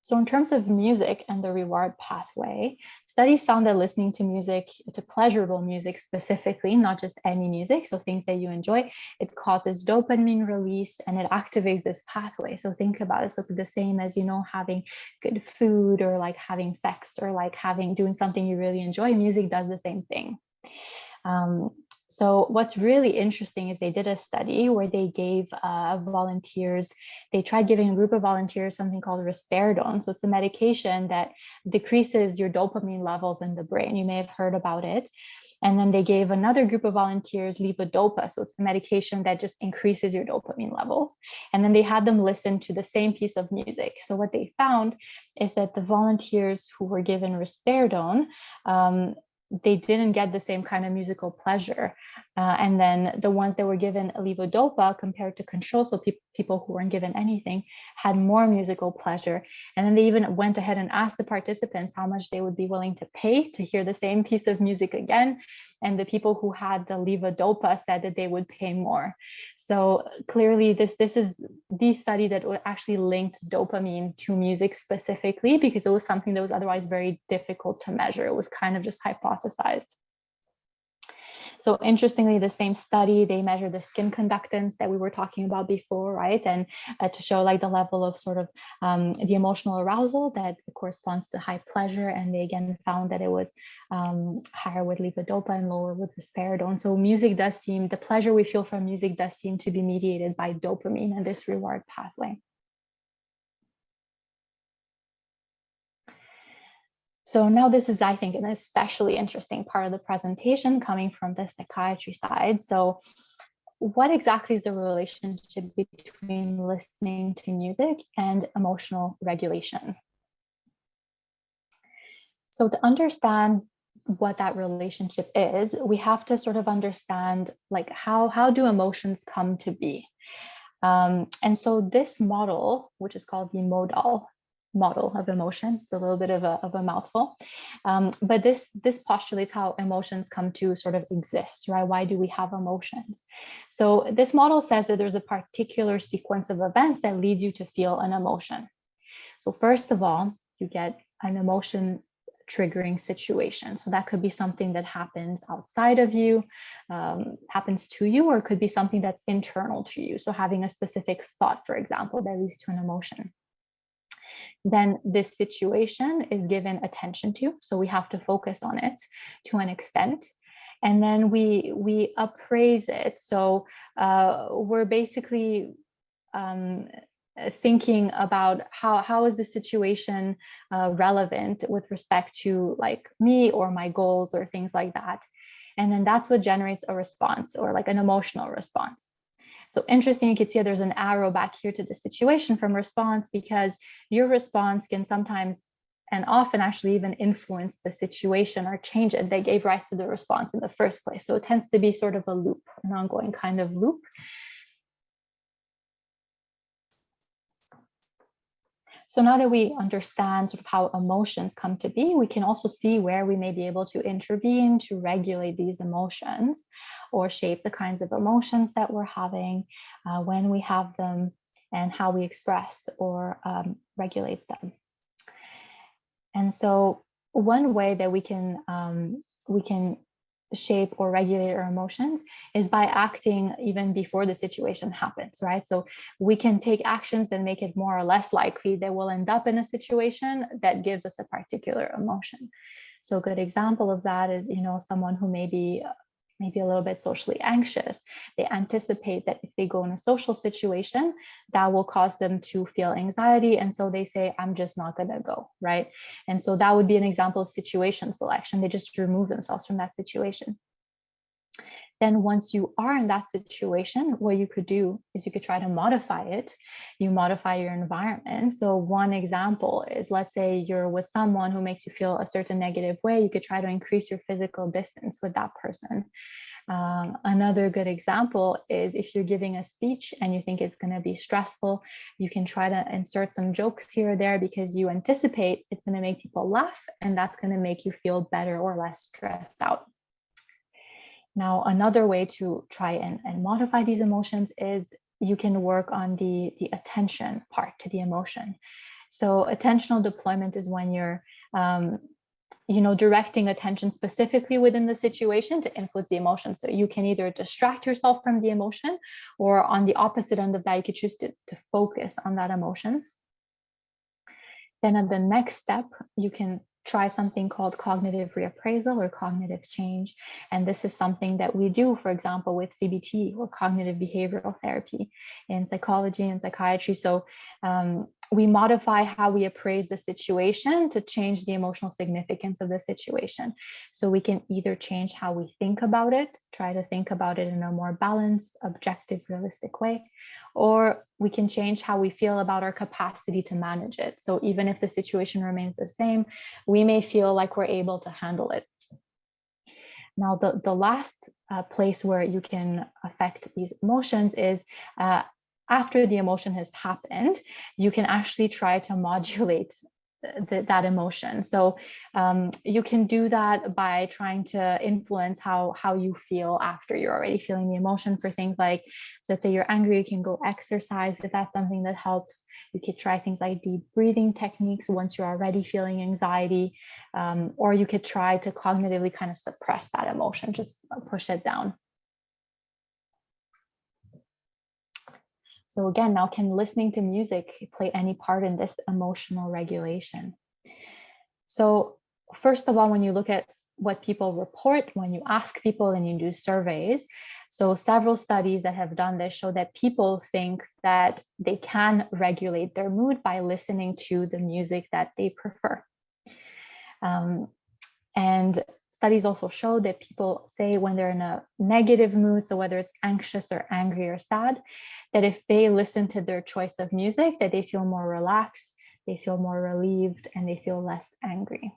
So in terms of music and the reward pathway, studies found that listening to music, to pleasurable music specifically, not just any music, so things that you enjoy, it causes dopamine release and it activates this pathway. So think about it, so the same as, you know, having good food or like having sex or like doing something you really enjoy, music does the same thing. So what's really interesting is they did a study where they gave volunteers, they tried giving a group of volunteers something called risperidone. So it's a medication that decreases your dopamine levels in the brain. You may have heard about it. And then they gave another group of volunteers levodopa. So it's a medication that just increases your dopamine levels. And then they had them listen to the same piece of music. So what they found is that the volunteers who were given risperidone, they didn't get the same kind of musical pleasure. And then the ones that were given levodopa compared to control, so people who weren't given anything, had more musical pleasure. And then they even went ahead and asked the participants how much they would be willing to pay to hear the same piece of music again. And the people who had the levodopa said that they would pay more. So clearly this is the study that actually linked dopamine to music specifically, because it was something that was otherwise very difficult to measure. It was kind of just hypothesized. So interestingly, the same study, they measure the skin conductance that we were talking about before, right? And to show like the level of sort of the emotional arousal that corresponds to high pleasure. And they again found that it was higher with levodopa and lower with risperidone. So music does seem, the pleasure we feel from music does seem to be mediated by dopamine and this reward pathway. So now this is, I think, an especially interesting part of the presentation coming from the psychiatry side. So what exactly is the relationship between listening to music and emotional regulation? So to understand what that relationship is, we have to sort of understand like how do emotions come to be? And so this model, which is called the Modal model of emotion, it's a little bit of a mouthful, but this postulates how emotions come to sort of exist, right? Why do we have emotions? So this model says that there's a particular sequence of events that leads you to feel an emotion. So first of all, you get an emotion triggering situation. So that could be something that happens outside of you, happens to you, or it could be something that's internal to you. So having a specific thought, for example, that leads to an emotion. Then this situation is given attention to. So we have to focus on it to an extent. And then we appraise it. So we're basically thinking about how is the situation relevant with respect to like me or my goals or things like that. And then that's what generates a response or like an emotional response. So interesting, you can see there's an arrow back here to the situation from response, because your response can sometimes and often actually even influence the situation or change it that gave rise to the response in the first place. So it tends to be sort of a loop, an ongoing kind of loop. So now that we understand sort of how emotions come to be, we can also see where we may be able to intervene to regulate these emotions or shape the kinds of emotions that we're having when we have them and how we express or regulate them. And so one way that we can shape or regulate our emotions is by acting even before the situation happens, right? So we can take actions that make it more or less likely that we'll end up in a situation that gives us a particular emotion. So a good example of that is, someone who may be maybe a little bit socially anxious. They anticipate that if they go in a social situation, that will cause them to feel anxiety. And so they say, I'm just not going to go, right? And so that would be an example of situation selection. They just remove themselves from that situation. Then once you are in that situation, what you could do is you could try to modify it. You modify your environment. So one example is, let's say you're with someone who makes you feel a certain negative way. You could try to increase your physical distance with that person. Another good example is if you're giving a speech and you think it's going to be stressful, you can try to insert some jokes here or there because you anticipate it's going to make people laugh, and that's going to make you feel better or less stressed out. Now, another way to try and modify these emotions is you can work on the attention part to the emotion. So attentional deployment is when you're, directing attention specifically within the situation to influence the emotion. So you can either distract yourself from the emotion, or on the opposite end of that, you could choose to focus on that emotion. Then at the next step, you can try something called cognitive reappraisal or cognitive change. And this is something that we do, for example, with CBT or cognitive behavioral therapy in psychology and psychiatry. So we modify how we appraise the situation to change the emotional significance of the situation. So we can either change how we think about it, try to think about it in a more balanced, objective, realistic way, or we can change how we feel about our capacity to manage it. So even if the situation remains the same, we may feel like we're able to handle it. Now, the last place where you can affect these emotions is after the emotion has happened, you can actually try to modulate that emotion. So you can do that by trying to influence how you feel after you're already feeling the emotion. For things like, so let's say you're angry, you can go exercise if that's something that helps. You could try things like deep breathing techniques once you're already feeling anxiety, or you could try to cognitively kind of suppress that emotion, just push it down. So again, now can listening to music play any part in this emotional regulation? So first of all, when you look at what people report, when you ask people and you do surveys, so several studies that have done this show that people think that they can regulate their mood by listening to the music that they prefer. And studies also show that people say when they're in a negative mood, so whether it's anxious or angry or sad, that if they listen to their choice of music, that they feel more relaxed, they feel more relieved, and they feel less angry.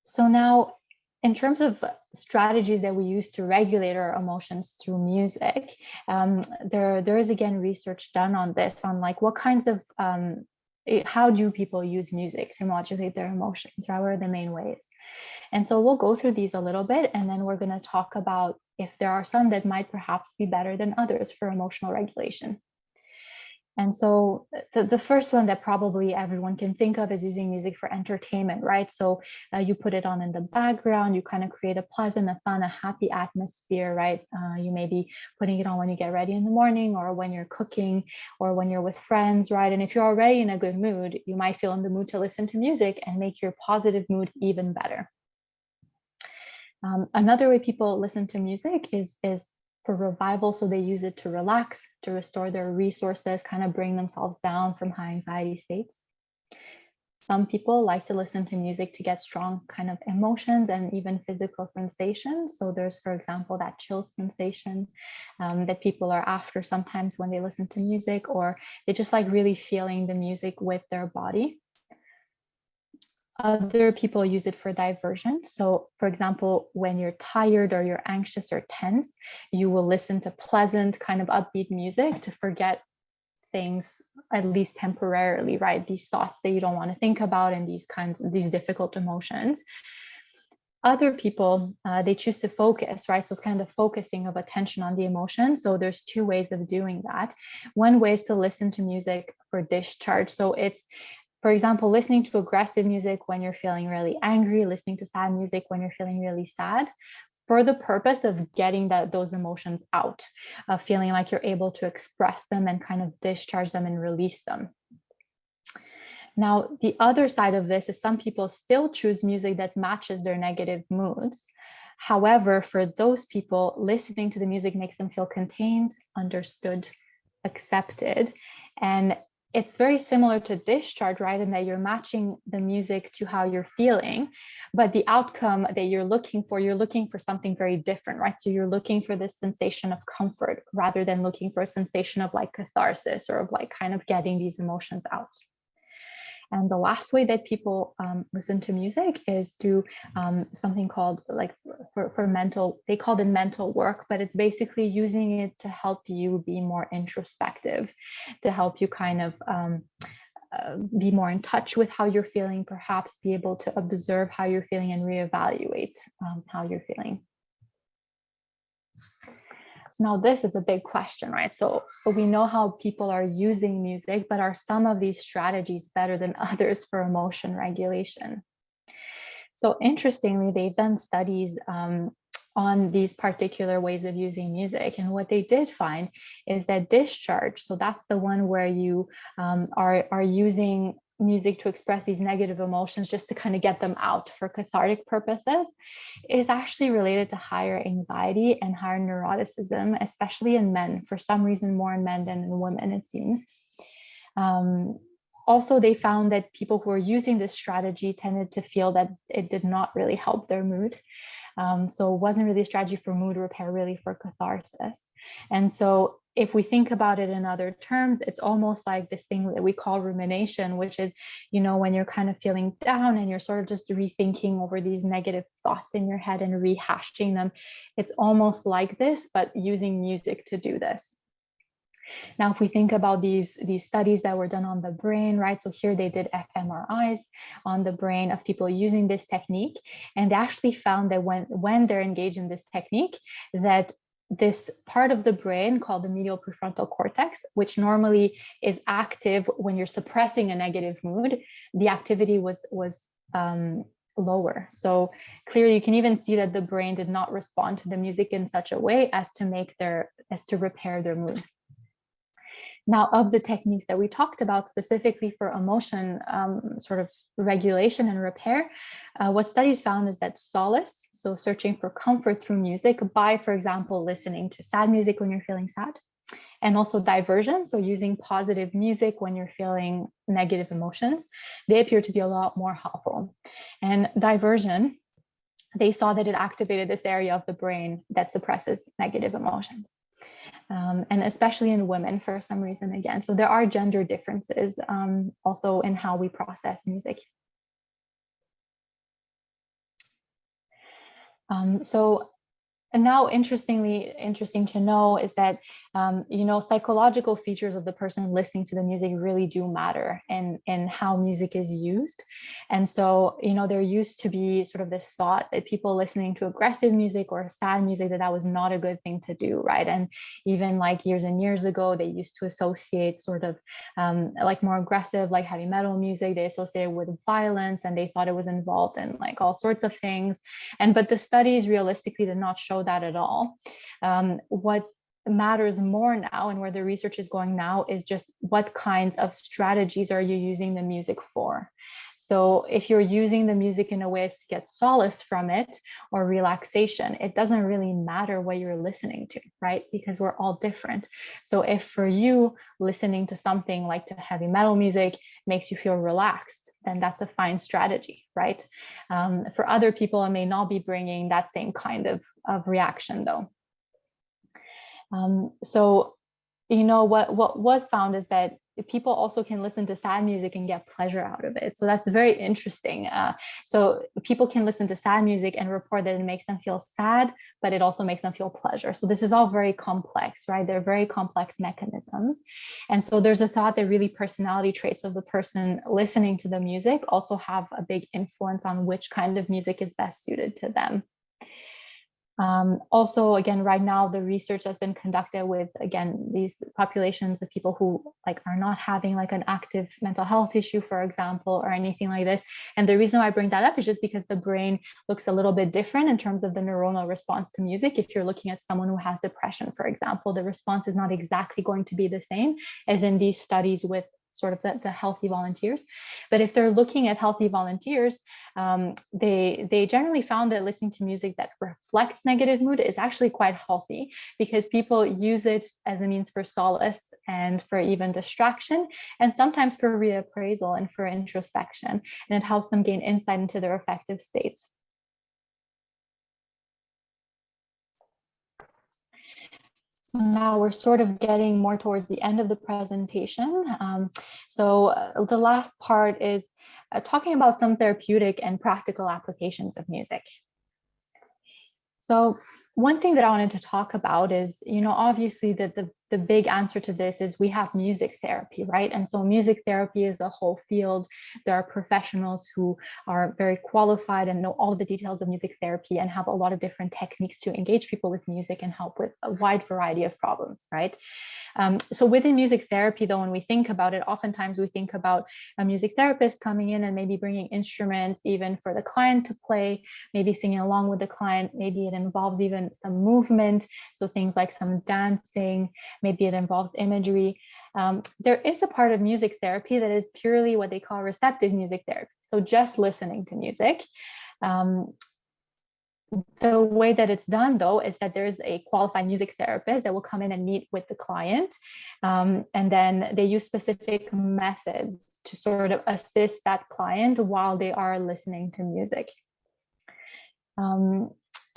So now, in terms of strategies that we use to regulate our emotions through music, there is again research done on this, on like what kinds of how do people use music to modulate their emotions, right? What are the main ways? And so we'll go through these a little bit, and then we're going to talk about if there are some that might perhaps be better than others for emotional regulation. And so the first one that probably everyone can think of is using music for entertainment, right? So you put it on in the background, you kind of create a pleasant, a fun, a happy atmosphere, right? You may be putting it on when you get ready in the morning, or when you're cooking, or when you're with friends, right? And if you're already in a good mood, you might feel in the mood to listen to music and make your positive mood even better. Another way people listen to music is for revival. So they use it to relax, to restore their resources, kind of bring themselves down from high anxiety states. Some people like to listen to music to get strong kind of emotions and even physical sensations. So there's, for example, that chill sensation that people are after sometimes when they listen to music, or they just like really feeling the music with their body. Other people use it for diversion. So for example, when you're tired or you're anxious or tense, you will listen to pleasant kind of upbeat music to forget things, at least temporarily, right? These thoughts that you don't want to think about and these difficult emotions. Other people, they choose to focus, right? So it's kind of the focusing of attention on the emotion. So there's two ways of doing that. One way is to listen to music for discharge. So it's, for example, listening to aggressive music when you're feeling really angry, listening to sad music when you're feeling really sad, for the purpose of getting those emotions out, of feeling like you're able to express them and kind of discharge them and release them. Now, the other side of this is some people still choose music that matches their negative moods. However, for those people, listening to the music makes them feel contained, understood, accepted. And it's very similar to discharge, right? In that you're matching the music to how you're feeling, but the outcome that you're looking for something very different, right? So you're looking for this sensation of comfort rather than looking for a sensation of like catharsis or of like kind of getting these emotions out. And the last way that people listen to music is through something called like for mental, they call it mental work, but it's basically using it to help you be more introspective, to help you kind of be more in touch with how you're feeling, perhaps be able to observe how you're feeling and reevaluate how you're feeling. So now this is a big question, right? So we know how people are using music, but are some of these strategies better than others for emotion regulation? So interestingly, they've done studies on these particular ways of using music. And what they did find is that discharge, so that's the one where you are using music to express these negative emotions just to kind of get them out for cathartic purposes, is actually related to higher anxiety and higher neuroticism, especially in men. For some reason, more in men than in women, it seems. Also, they found that people who were using this strategy tended to feel that it did not really help their mood. So it wasn't really a strategy for mood repair, really for catharsis. And so if we think about it in other terms, it's almost like this thing that we call rumination, which is, you know, when you're kind of feeling down and you're sort of just rethinking over these negative thoughts in your head and rehashing them. It's almost like this, but using music to do this. Now, if we think about these studies that were done on the brain, right? So here they did fMRIs on the brain of people using this technique, and they actually found that when they're engaged in this technique, that this part of the brain called the medial prefrontal cortex, which normally is active when you're suppressing a negative mood, the activity was lower. So clearly you can even see that the brain did not respond to the music in such a way as to repair their mood. Now, of the techniques that we talked about specifically for emotion sort of regulation and repair, what studies found is that solace, so searching for comfort through music by, for example, listening to sad music when you're feeling sad, and also diversion, so using positive music when you're feeling negative emotions, they appear to be a lot more helpful. And diversion, they saw that it activated this area of the brain that suppresses negative emotions. And especially in women for some reason, again. So there are gender differences also in how we process music. And now, interesting to know is that, you know, psychological features of the person listening to the music really do matter in how music is used. And so, you know, there used to be sort of this thought that people listening to aggressive music or sad music, that was not a good thing to do, right? And even like years and years ago, they used to associate sort of like more aggressive, like heavy metal music, they associated with violence, and they thought it was involved in like all sorts of things. But the studies realistically did not show that at all. What matters more now, and where the research is going now, is just what kinds of strategies are you using the music for? So if you're using the music in a way to get solace from it or relaxation, it doesn't really matter what you're listening to, right? Because we're all different. So if for you, listening to something like to heavy metal music makes you feel relaxed, then that's a fine strategy, right? For other people, it may not be bringing that same kind of reaction though. So what was found is that people also can listen to sad music and get pleasure out of it. So that's very interesting. So people can listen to sad music and report that it makes them feel sad, but it also makes them feel pleasure. So this is all very complex, right? They're very complex mechanisms. And so there's a thought that really personality traits of the person listening to the music also have a big influence on which kind of music is best suited to them. Also, again, right now, the research that's been conducted with, again, these populations of people who are not having an active mental health issue, for example, or anything like this. And the reason why I bring that up is just because the brain looks a little bit different in terms of the neuronal response to music. If you're looking at someone who has depression, for example, the response is not exactly going to be the same as in these studies with sort of the healthy volunteers. But if they're looking at healthy volunteers, they generally found that listening to music that reflects negative mood is actually quite healthy, because people use it as a means for solace and for even distraction, and sometimes for reappraisal and for introspection. And it helps them gain insight into their affective states. Now we're sort of getting more towards the end of the presentation. The last part is talking about some therapeutic and practical applications of music. So one thing that I wanted to talk about is, obviously the big answer to this is we have music therapy, right? And so music therapy is a whole field. There are professionals who are very qualified and know all the details of music therapy and have a lot of different techniques to engage people with music and help with a wide variety of problems, right? So within music therapy, though, when we think about it, oftentimes we think about a music therapist coming in and maybe bringing instruments even for the client to play, maybe singing along with the client. Maybe it involves even some movement, so things like some dancing. Maybe it involves imagery. There is a part of music therapy that is purely what they call receptive music therapy, so just listening to music. The way that it's done, though, is that there's a qualified music therapist that will come in and meet with the client. And then they use specific methods to sort of assist that client while they are listening to music.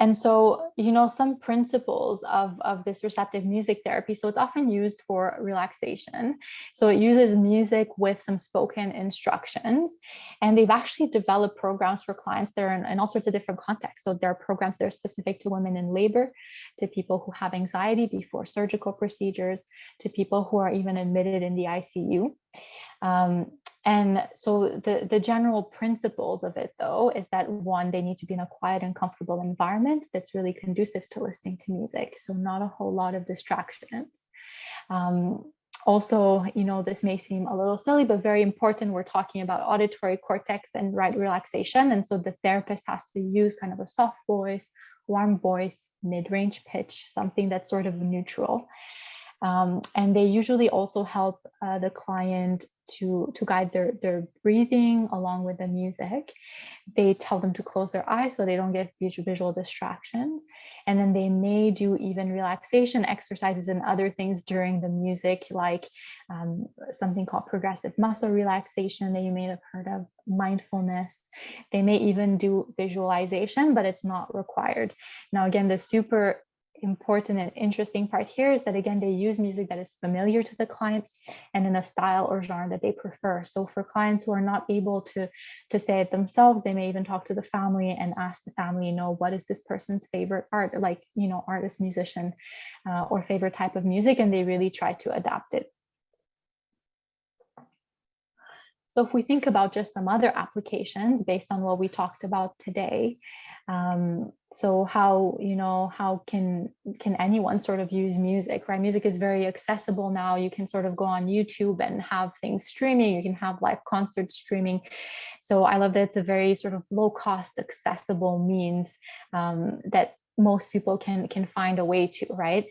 And so, some principles of this receptive music therapy. So it's often used for relaxation. So it uses music with some spoken instructions. And they've actually developed programs for clients that are in all sorts of different contexts. So there are programs that are specific to women in labor, to people who have anxiety before surgical procedures, to people who are even admitted in the ICU. And so the general principles of it, though, is that one, they need to be in a quiet and comfortable environment that's really conducive to listening to music. So not a whole lot of distractions. Also, this may seem a little silly, but very important. We're talking about auditory cortex and relaxation. And so the therapist has to use kind of a soft voice, warm voice, mid-range pitch, something that's sort of neutral. And they usually also help the client to guide their breathing along with the music. They tell them to close their eyes so they don't get visual distractions. And then they may do even relaxation exercises and other things during the music, like something called progressive muscle relaxation that you may have heard of, mindfulness. They may even do visualization, but it's not required. Now, again, the super important and interesting part here is that, again, they use music that is familiar to the client and in a style or genre that they prefer. So for clients who are not able to say it themselves, they may even talk to the family and ask the family, what is this person's favorite art, artist, musician, or favorite type of music, and they really try to adapt it. So if we think about just some other applications based on what we talked about today, so how can anyone sort of use music, right? Music is very accessible now. You can sort of go on YouTube and have things streaming. You can have live concerts streaming. So I love that it's a very sort of low cost, accessible means that most people can find a way to, right?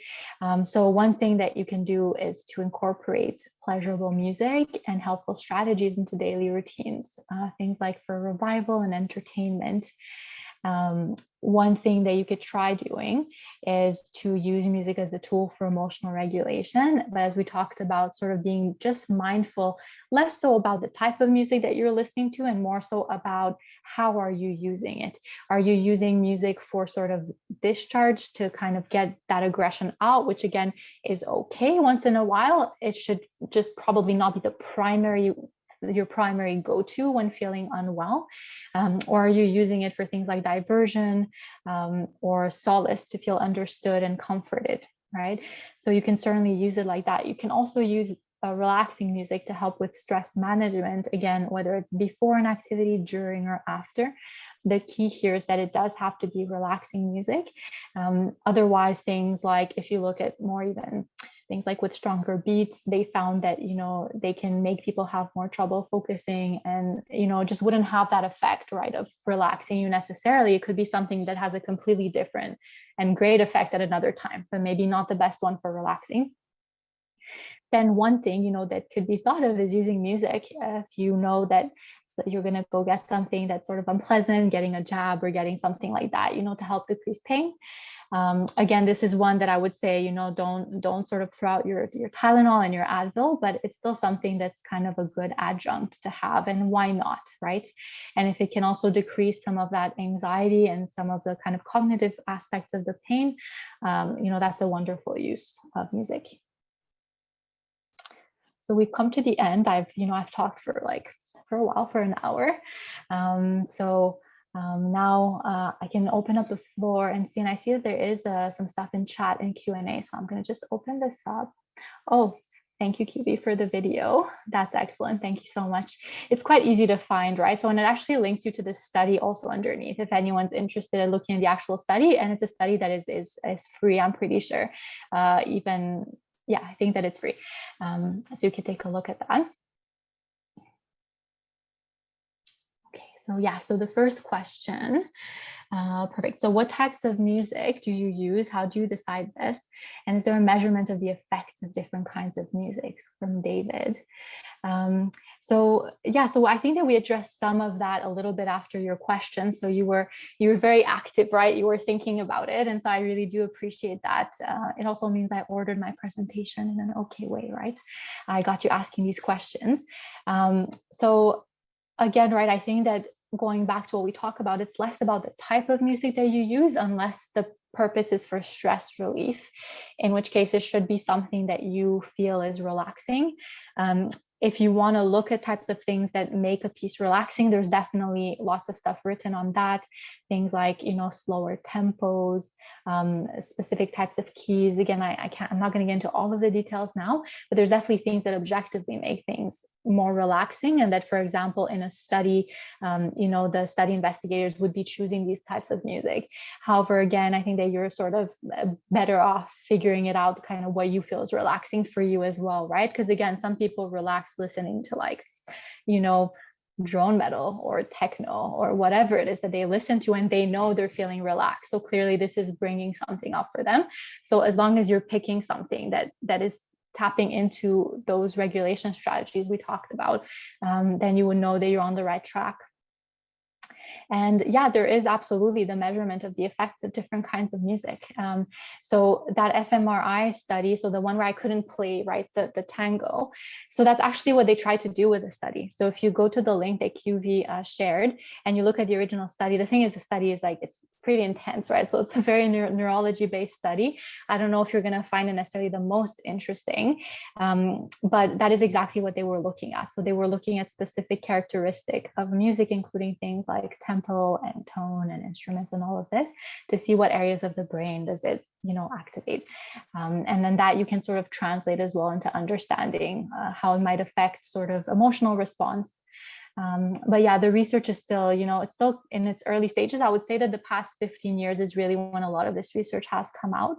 So one thing that you can do is to incorporate pleasurable music and helpful strategies into daily routines, things like for revival and entertainment. one thing that you could try doing is to use music as a tool for emotional regulation. But as we talked about, sort of being just mindful, less so about the type of music that you're listening to and more so about how are you using it. Are you using music for sort of discharge to kind of get that aggression out, which again is okay once in a while. It should just probably not be your primary go-to when feeling unwell, or are you using it for things like diversion or solace to feel understood and comforted, right? So you can certainly use it like that. You can also use relaxing music to help with stress management, again, whether it's before an activity, during, or after. The key here is that it does have to be relaxing music. Otherwise, things like, if you look at more even things like with stronger beats, they found that, they can make people have more trouble focusing and, just wouldn't have that effect, right, of relaxing you necessarily. It could be something that has a completely different and great effect at another time, but maybe not the best one for relaxing. Then one thing, that could be thought of is using music. If you know that you're going to go get something that's sort of unpleasant, getting a jab or getting something like that, to help decrease pain. Again, this is one that I would say, don't sort of throw out your Tylenol and your Advil, but it's still something that's kind of a good adjunct to have, and why not, right? And if it can also decrease some of that anxiety and some of the kind of cognitive aspects of the pain, that's a wonderful use of music. So we've come to the end. I've talked for a while, for an hour. Now I can open up the floor and see, and I see that there is some stuff in chat and Q&A. So I'm going to just open this up. Oh, thank you, Kiwi, for the video. That's excellent. Thank you so much. It's quite easy to find, right? So, and it actually links you to this study also underneath, if anyone's interested in looking at the actual study. And it's a study that is free, I'm pretty sure. Yeah, I think that it's free. So you can take a look at that. Okay, so yeah, so the first question, perfect. So what types of music do you use? How do you decide this? And is there a measurement of the effects of different kinds of music? From David. So I think that we addressed some of that a little bit after your question. So you were very active, right? You were thinking about it. And so I really do appreciate that. It also means I ordered my presentation in an okay way, right? I got you asking these questions. So again, right, I think that going back to what we talk about, it's less about the type of music that you use, unless the purpose is for stress relief, in which case it should be something that you feel is relaxing. If you want to look at types of things that make a piece relaxing, there's definitely lots of stuff written on that. Things like, slower tempos, specific types of keys. Again, I'm not going to get into all of the details now, but there's definitely things that objectively make things more relaxing. And that, for example, in a study, the study investigators would be choosing these types of music. However, again, I think that you're sort of better off figuring it out, kind of what you feel is relaxing for you as well, right? Because again, some people relax listening to drone metal or techno or whatever it is that they listen to, and they know they're feeling relaxed. So clearly this is bringing something up for them. So as long as you're picking something that is tapping into those regulation strategies we talked about, then you would know that you're on the right track. And yeah, there is absolutely the measurement of the effects of different kinds of music. So that fMRI study, so the one where I couldn't play, right, the tango. So that's actually what they tried to do with the study. So if you go to the link that QV shared and you look at the original study, the thing is, the study is it's pretty intense, right? So it's a very neurology-based study. I don't know if you're going to find it necessarily the most interesting, but that is exactly what they were looking at. So they were looking at specific characteristics of music, including things like tempo and tone and instruments and all of this, to see what areas of the brain does it, activate. And then that you can sort of translate as well into understanding how it might affect sort of emotional response. But yeah, the research is still, it's still in its early stages. I would say that the past 15 years is really when a lot of this research has come out.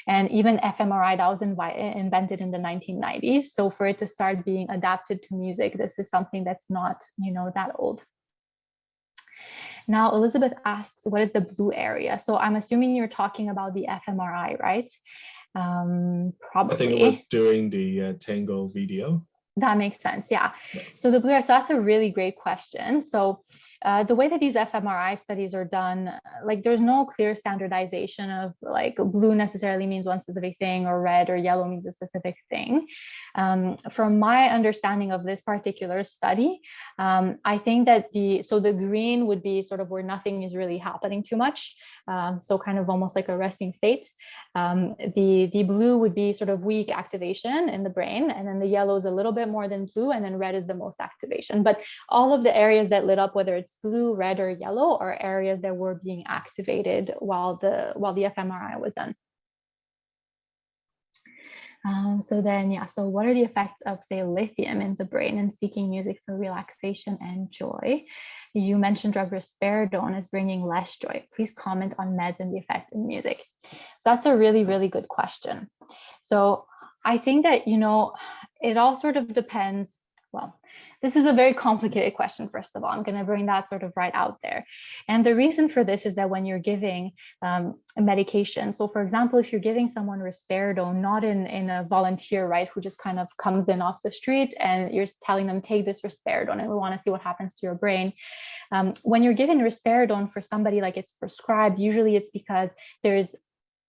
And even fMRI, that was invented in the 1990s. So for it to start being adapted to music, this is something that's not, that old. Now, Elizabeth asks, what is the blue area? So I'm assuming you're talking about the fMRI, right? Probably. I think it was during the Tango video. That makes sense. Yeah. So the blue, so that's a really great question. So the way that these fMRI studies are done, like there's no clear standardization of like blue necessarily means one specific thing or red or yellow means a specific thing. From my understanding of this particular study, I think that the green would be sort of where nothing is really happening too much. So kind of almost like a resting state. The blue would be sort of weak activation in the brain, and then the yellow is a little bit more than blue, and then red is the most activation. But all of the areas that lit up, whether it's blue, red, or yellow, are areas that were being activated while the fMRI was done. So what are the effects of, say, lithium in the brain and seeking music for relaxation and joy? You mentioned drug risperidone as bringing less joy. Please comment on meds and the effects in music. So that's a really, really good question. So I think that, it all sort of depends. Well, this is a very complicated question, first of all. I'm going to bring that sort of right out there. And the reason for this is that when you're giving a medication, so for example, if you're giving someone risperidone, not in a volunteer, right, who just kind of comes in off the street and you're telling them, take this risperidone and we want to see what happens to your brain. When you're giving risperidone for somebody like it's prescribed, usually it's because there's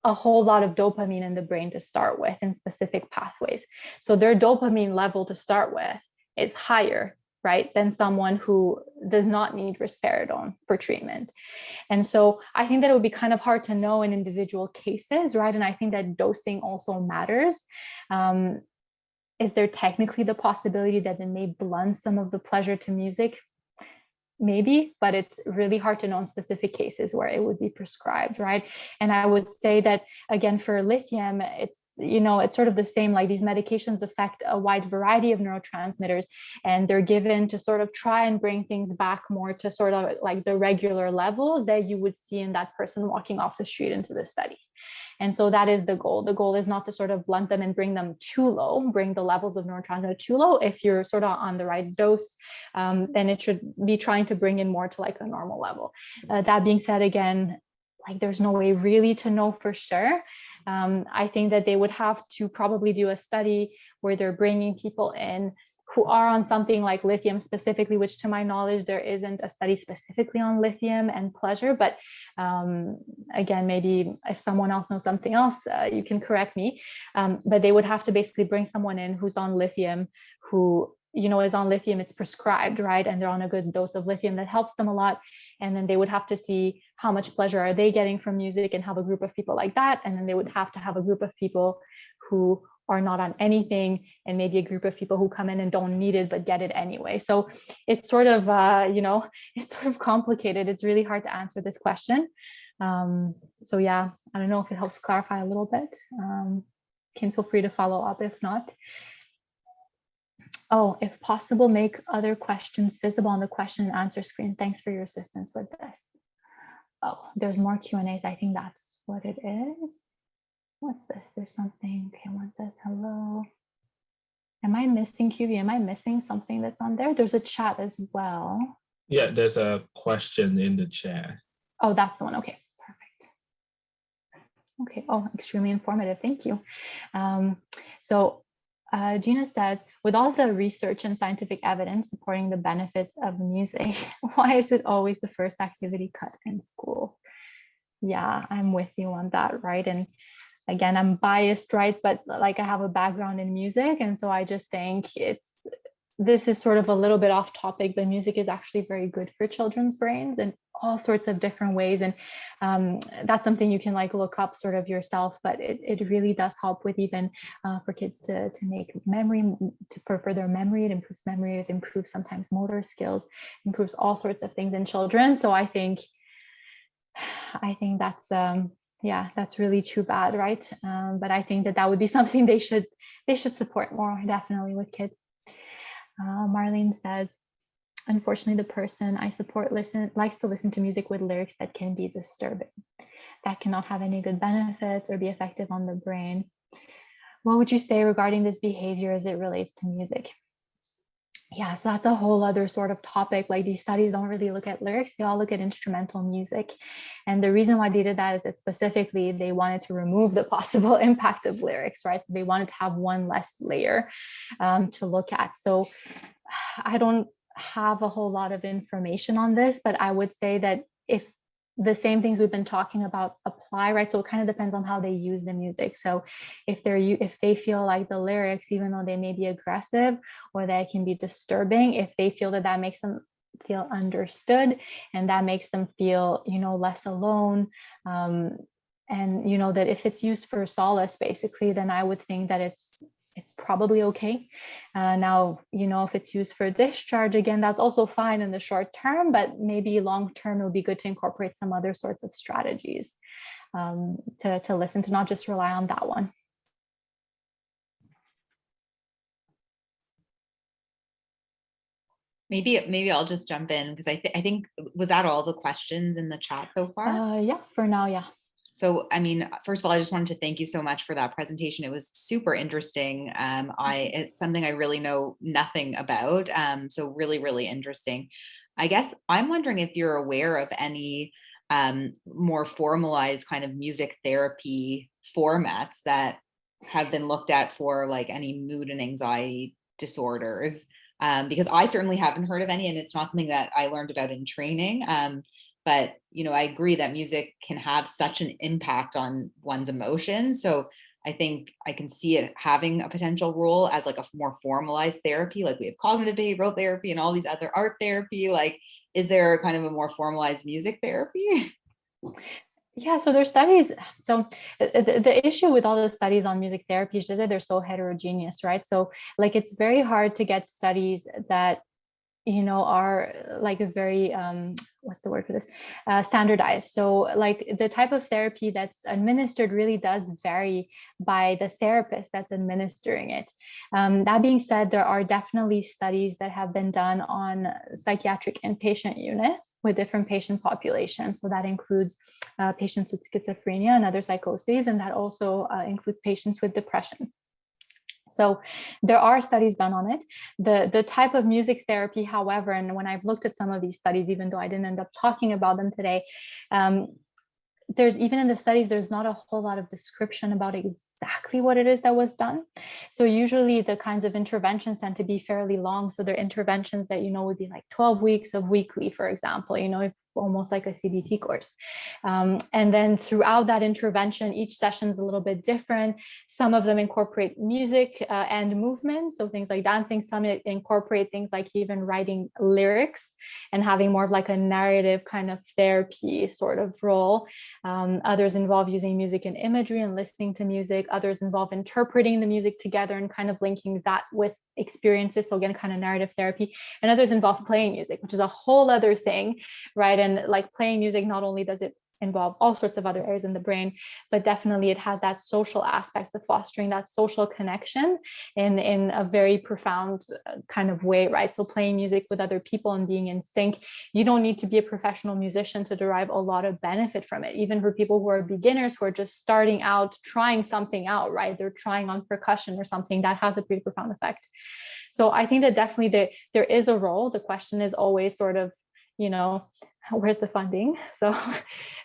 a whole lot of dopamine in the brain to start with in specific pathways. So their dopamine level to start with is higher, right, than someone who does not need risperidone for treatment. And so I think that it would be kind of hard to know in individual cases, right? And I think that dosing also matters. Is there technically the possibility that it may blunt some of the pleasure to music? Maybe, but it's really hard to know in specific cases where it would be prescribed, right? And I would say that, again, for lithium, it's sort of the same, like these medications affect a wide variety of neurotransmitters, and they're given to sort of try and bring things back more to sort of like the regular levels that you would see in that person walking off the street into the study. And so that is the goal. The goal is not to sort of blunt them and bring them too low, bring the levels of neurotransmitter too low. If you're sort of on the right dose, then it should be trying to bring in more to like a normal level. That being said, again, like there's no way really to know for sure. I think that they would have to probably do a study where they're bringing people in who are on something like lithium specifically, which to my knowledge, there isn't a study specifically on lithium and pleasure. But again, maybe if someone else knows something else, you can correct me. But they would have to basically bring someone in who's on lithium, who is on lithium, it's prescribed, right? And they're on a good dose of lithium that helps them a lot. And then they would have to see how much pleasure are they getting from music and have a group of people like that. And then they would have to have a group of people who are not on anything, and maybe a group of people who come in and don't need it but get it anyway. So it's sort of it's sort of complicated. It's really hard to answer this question. So yeah, I don't know if it helps clarify a little bit. Can feel free to follow up if not. Oh, if possible, make other questions visible on the question and answer screen. Thanks for your assistance with this. Oh, there's more Q&As. I think that's what it is. What's this? There's something. Okay, one says hello. Am I missing QV? Am I missing something that's on there? There's a chat as well. Yeah, there's a question in the chat. Oh, that's the one. Okay, perfect. Okay. Oh, extremely informative. Thank you. Gina says, with all the research and scientific evidence supporting the benefits of music, why is it always the first activity cut in school? Yeah, I'm with you on that, right? And again, I'm biased, right? But like I have a background in music. And so I just think this is sort of a little bit off topic, but music is actually very good for children's brains in all sorts of different ways. And that's something you can like look up sort of yourself, but it really does help with even for kids to make memory, for their memory. It improves memory, it improves sometimes motor skills, improves all sorts of things in children. So I think that's, yeah, that's really too bad, right? But I think that would be something they should support more, definitely, with kids. Marlene says, unfortunately, the person I support likes to listen to music with lyrics that can be disturbing. That cannot have any good benefits or be effective on the brain. What would you say regarding this behavior as it relates to music? Yeah, so that's a whole other sort of topic. Like these studies don't really look at lyrics, they all look at instrumental music. And the reason why they did that is that specifically they wanted to remove the possible impact of lyrics, right? So they wanted to have one less layer to look at. So I don't have a whole lot of information on this, but I would say that if the same things we've been talking about apply, right? So it kind of depends on how they use the music. So if they feel like the lyrics, even though they may be aggressive or they can be disturbing, if they feel that that makes them feel understood and that makes them feel, less alone, and that if it's used for solace, basically, then I would think that it's probably okay. Now, if it's used for discharge, again, that's also fine in the short term, but maybe long term, it would be good to incorporate some other sorts of strategies to listen to, not just rely on that one. Maybe I'll just jump in because I think, was that all the questions in the chat so far? Yeah, for now, yeah. So, I mean, first of all, I just wanted to thank you so much for that presentation. It was super interesting. It's something I really know nothing about. So really, really interesting. I guess I'm wondering if you're aware of any more formalized kind of music therapy formats that have been looked at for like any mood and anxiety disorders. Because I certainly haven't heard of any, and it's not something that I learned about in training. But I agree that music can have such an impact on one's emotions. So I think I can see it having a potential role as like a more formalized therapy. Like we have cognitive behavioral therapy and all these other art therapy. Like, is there kind of a more formalized music therapy? Yeah, so there's studies. So the issue with all the studies on music therapy is just that they're so heterogeneous, right? So like it's very hard to get studies that are like a very what's the word for this, standardized. So like the type of therapy that's administered really does vary by the therapist that's administering it. That being said, there are definitely studies that have been done on psychiatric inpatient units with different patient populations. So that includes patients with schizophrenia and other psychoses, and that also includes patients with depression. So there are studies done on it. The type of music therapy, however, and when I've looked at some of these studies, even though I didn't end up talking about them today, there's even in the studies, there's not a whole lot of description about exactly what it is that was done. So usually the kinds of interventions tend to be fairly long. So they're interventions that, would be like 12 weeks of weekly, for example, almost like a CBT course. And then throughout that intervention, each session is a little bit different. Some of them incorporate music and movement. So things like dancing, some incorporate things like even writing lyrics and having more of like a narrative kind of therapy sort of role. Others involve using music and imagery and listening to music. Others involve interpreting the music together and kind of linking that with experiences. So again, kind of narrative therapy. And others involve playing music, which is a whole other thing, right? And like playing music, not only does it involve all sorts of other areas in the brain, but definitely it has that social aspect of fostering that social connection in a very profound kind of way, right? So playing music with other people and being in sync, you don't need to be a professional musician to derive a lot of benefit from it. Even for people who are beginners, who are just starting out, trying something out, right? They're trying on percussion or something, that has a pretty profound effect. So I think that definitely there is a role. The question is always sort of, where's the funding? So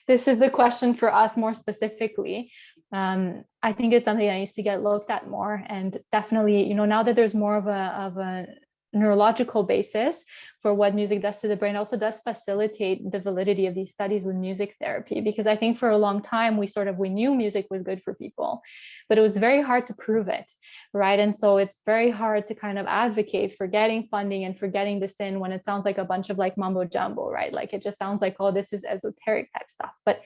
this is the question for us more specifically. I think it's something that needs to get looked at more. And definitely, now that there's more of a neurological basis for what music does to the brain, also does facilitate the validity of these studies with music therapy. Because I think for a long time, we knew music was good for people, but it was very hard to prove it, right? And so it's very hard to kind of advocate for getting funding and for getting this in when it sounds like a bunch of like mumbo jumbo, right? Like it just sounds like, oh, this is esoteric type stuff. But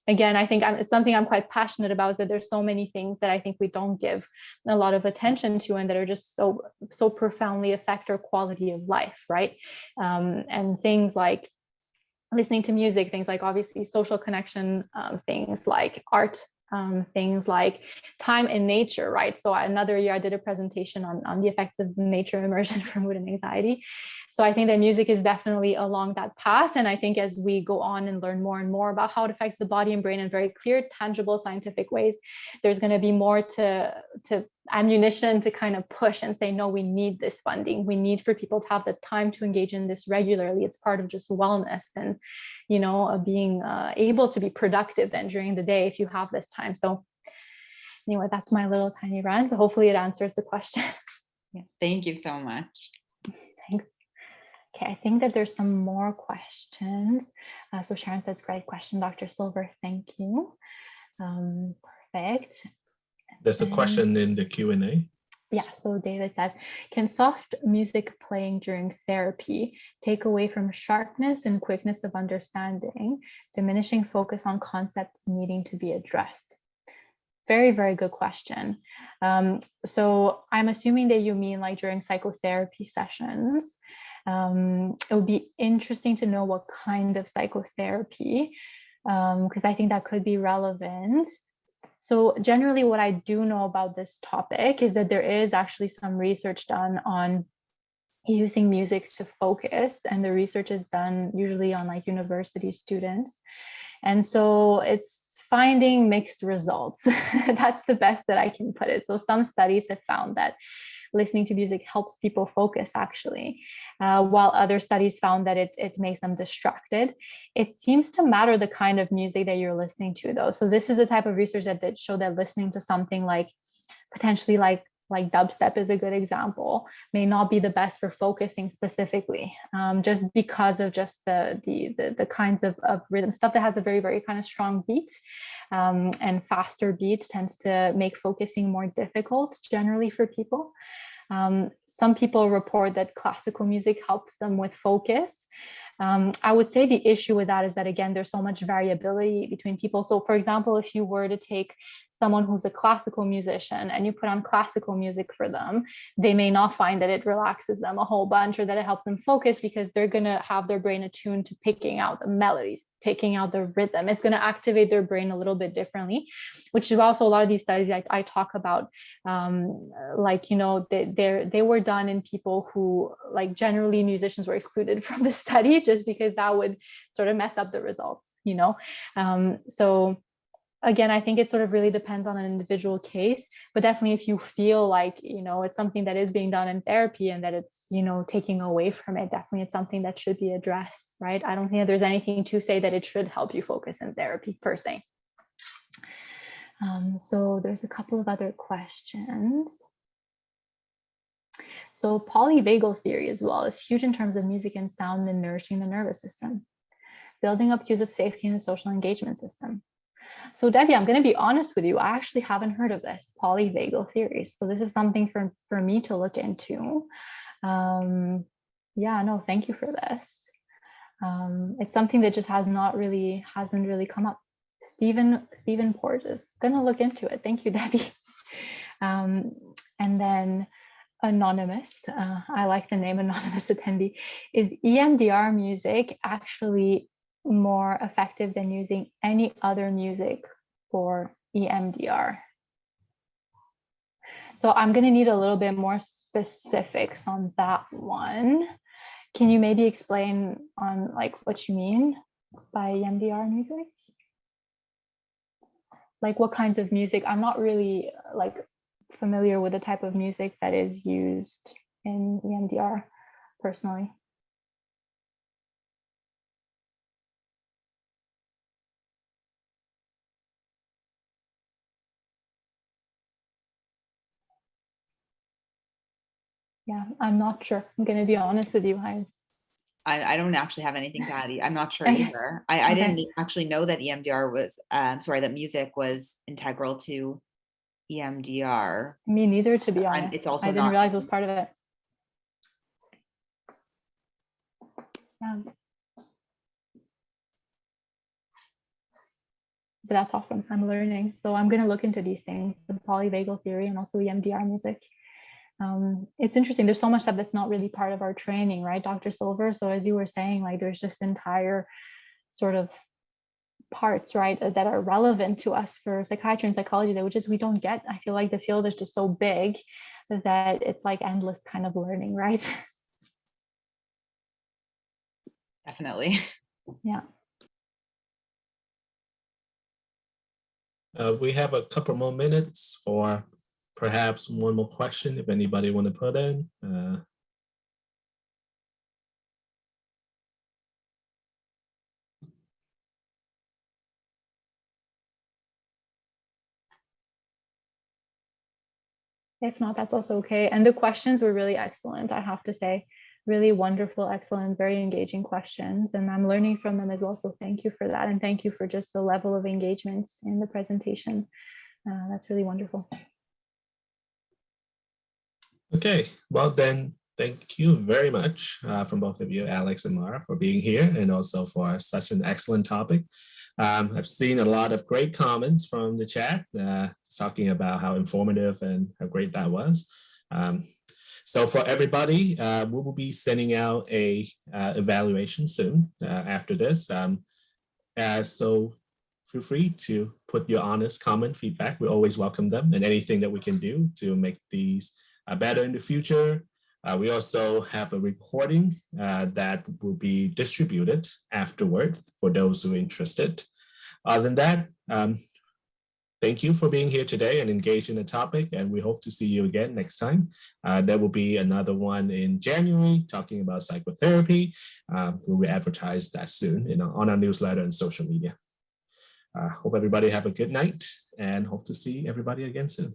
again, I think it's something I'm quite passionate about, is that there's so many things that I think we don't give a lot of attention to, and that are just so profoundly affect our quality of life, right? And things like listening to music, things like obviously social connection, things like art, things like time in nature, right? So another year I did a presentation on the effects of nature immersion for mood and anxiety. So I think that music is definitely along that path. And I think as we go on and learn more and more about how it affects the body and brain in very clear, tangible, scientific ways, there's going to be more to ammunition to kind of push and say, no, we need this funding. We need for people to have the time to engage in this regularly. It's part of just wellness and, being able to be productive then during the day if you have this time. So anyway, that's my little tiny rant, but hopefully it answers the question. Yeah, thank you so much. Thanks. Okay, I think that there's some more questions. So Sharon says, great question, Dr. Silver. Thank you. Perfect. There's a question in the Q&A. Yeah, so David says, can soft music playing during therapy take away from sharpness and quickness of understanding, diminishing focus on concepts needing to be addressed? Very, very good question. So I'm assuming that you mean like during psychotherapy sessions. It would be interesting to know what kind of psychotherapy, because I think that could be relevant. So generally what I do know about this topic is that there is actually some research done on using music to focus, and the research is done usually on like university students. And so it's finding mixed results. That's the best that I can put it. So some studies have found that listening to music helps people focus actually, while other studies found that it makes them distracted. It seems to matter the kind of music that you're listening to though. So this is the type of research that showed that listening to something like potentially like dubstep is a good example, may not be the best for focusing specifically, just because of just the kinds of rhythm stuff that has a very, very kind of strong beat, and faster beat tends to make focusing more difficult generally for people. Some people report that classical music helps them with focus. I would say the issue with that is that, again, there's so much variability between people. So for example, if you were to take someone who's a classical musician and you put on classical music for them, they may not find that it relaxes them a whole bunch or that it helps them focus, because they're going to have their brain attuned to picking out the melodies, picking out the rhythm. It's going to activate their brain a little bit differently, which is also a lot of these studies I talk about, they were done in people who, like, generally musicians were excluded from the study just because that would sort of mess up the results, so again, I think it sort of really depends on an individual case, but definitely if you feel like, it's something that is being done in therapy and that it's, taking away from it, definitely it's something that should be addressed, right? I don't think that there's anything to say that it should help you focus in therapy per se. So there's a couple of other questions. So polyvagal theory as well is huge in terms of music and sound and nourishing the nervous system, building up cues of safety in the social engagement system. So Debbie, I'm going to be honest with you. I actually haven't heard of this polyvagal theory. So this is something for me to look into. Yeah, no, thank you for this. It's something that just hasn't really come up. Stephen Porges, going to look into it. Thank you, Debbie. And then Anonymous, I like the name Anonymous Attendee, is EMDR music actually more effective than using any other music for EMDR? So I'm going to need a little bit more specifics on that one. Can you maybe explain on like what you mean by EMDR music? Like what kinds of music? I'm not really like familiar with the type of music that is used in EMDR personally. Yeah, I'm not sure. I'm going to be honest with you. I don't actually have anything to add. I'm not sure Okay. either. I didn't actually know that EMDR was, that music was integral to EMDR. Me neither, to be honest. It's also I didn't realize it was part of it. Yeah. But that's awesome. I'm learning. So I'm going to look into these things, the polyvagal theory and also EMDR music. It's interesting. There's so much stuff that's not really part of our training, right, Dr. Silver? So as you were saying, like there's just entire sort of parts, right, that are relevant to us for psychiatry and psychology that we don't get. I feel like the field is just so big that it's like endless kind of learning, right? Definitely. Yeah. We have a couple more minutes for perhaps one more question if anybody want to put in. If not, that's also okay. And the questions were really excellent, I have to say. Really wonderful, excellent, very engaging questions. And I'm learning from them as well. So thank you for that. And thank you for just the level of engagement in the presentation. That's really wonderful. Okay, well then, thank you very much from both of you, Alex and Mara, for being here and also for such an excellent topic. I've seen a lot of great comments from the chat talking about how informative and how great that was. So for everybody, we will be sending out a evaluation soon after this. So feel free to put your honest comment, feedback. We always welcome them, and anything that we can do to make these better in the future. We also have a recording that will be distributed afterward for those who are interested. Other than that, thank you for being here today and engaged in the topic, and we hope to see you again next time. There will be another one in January talking about psychotherapy. We will advertise that soon on our newsletter and social media. Hope everybody have a good night and hope to see everybody again soon.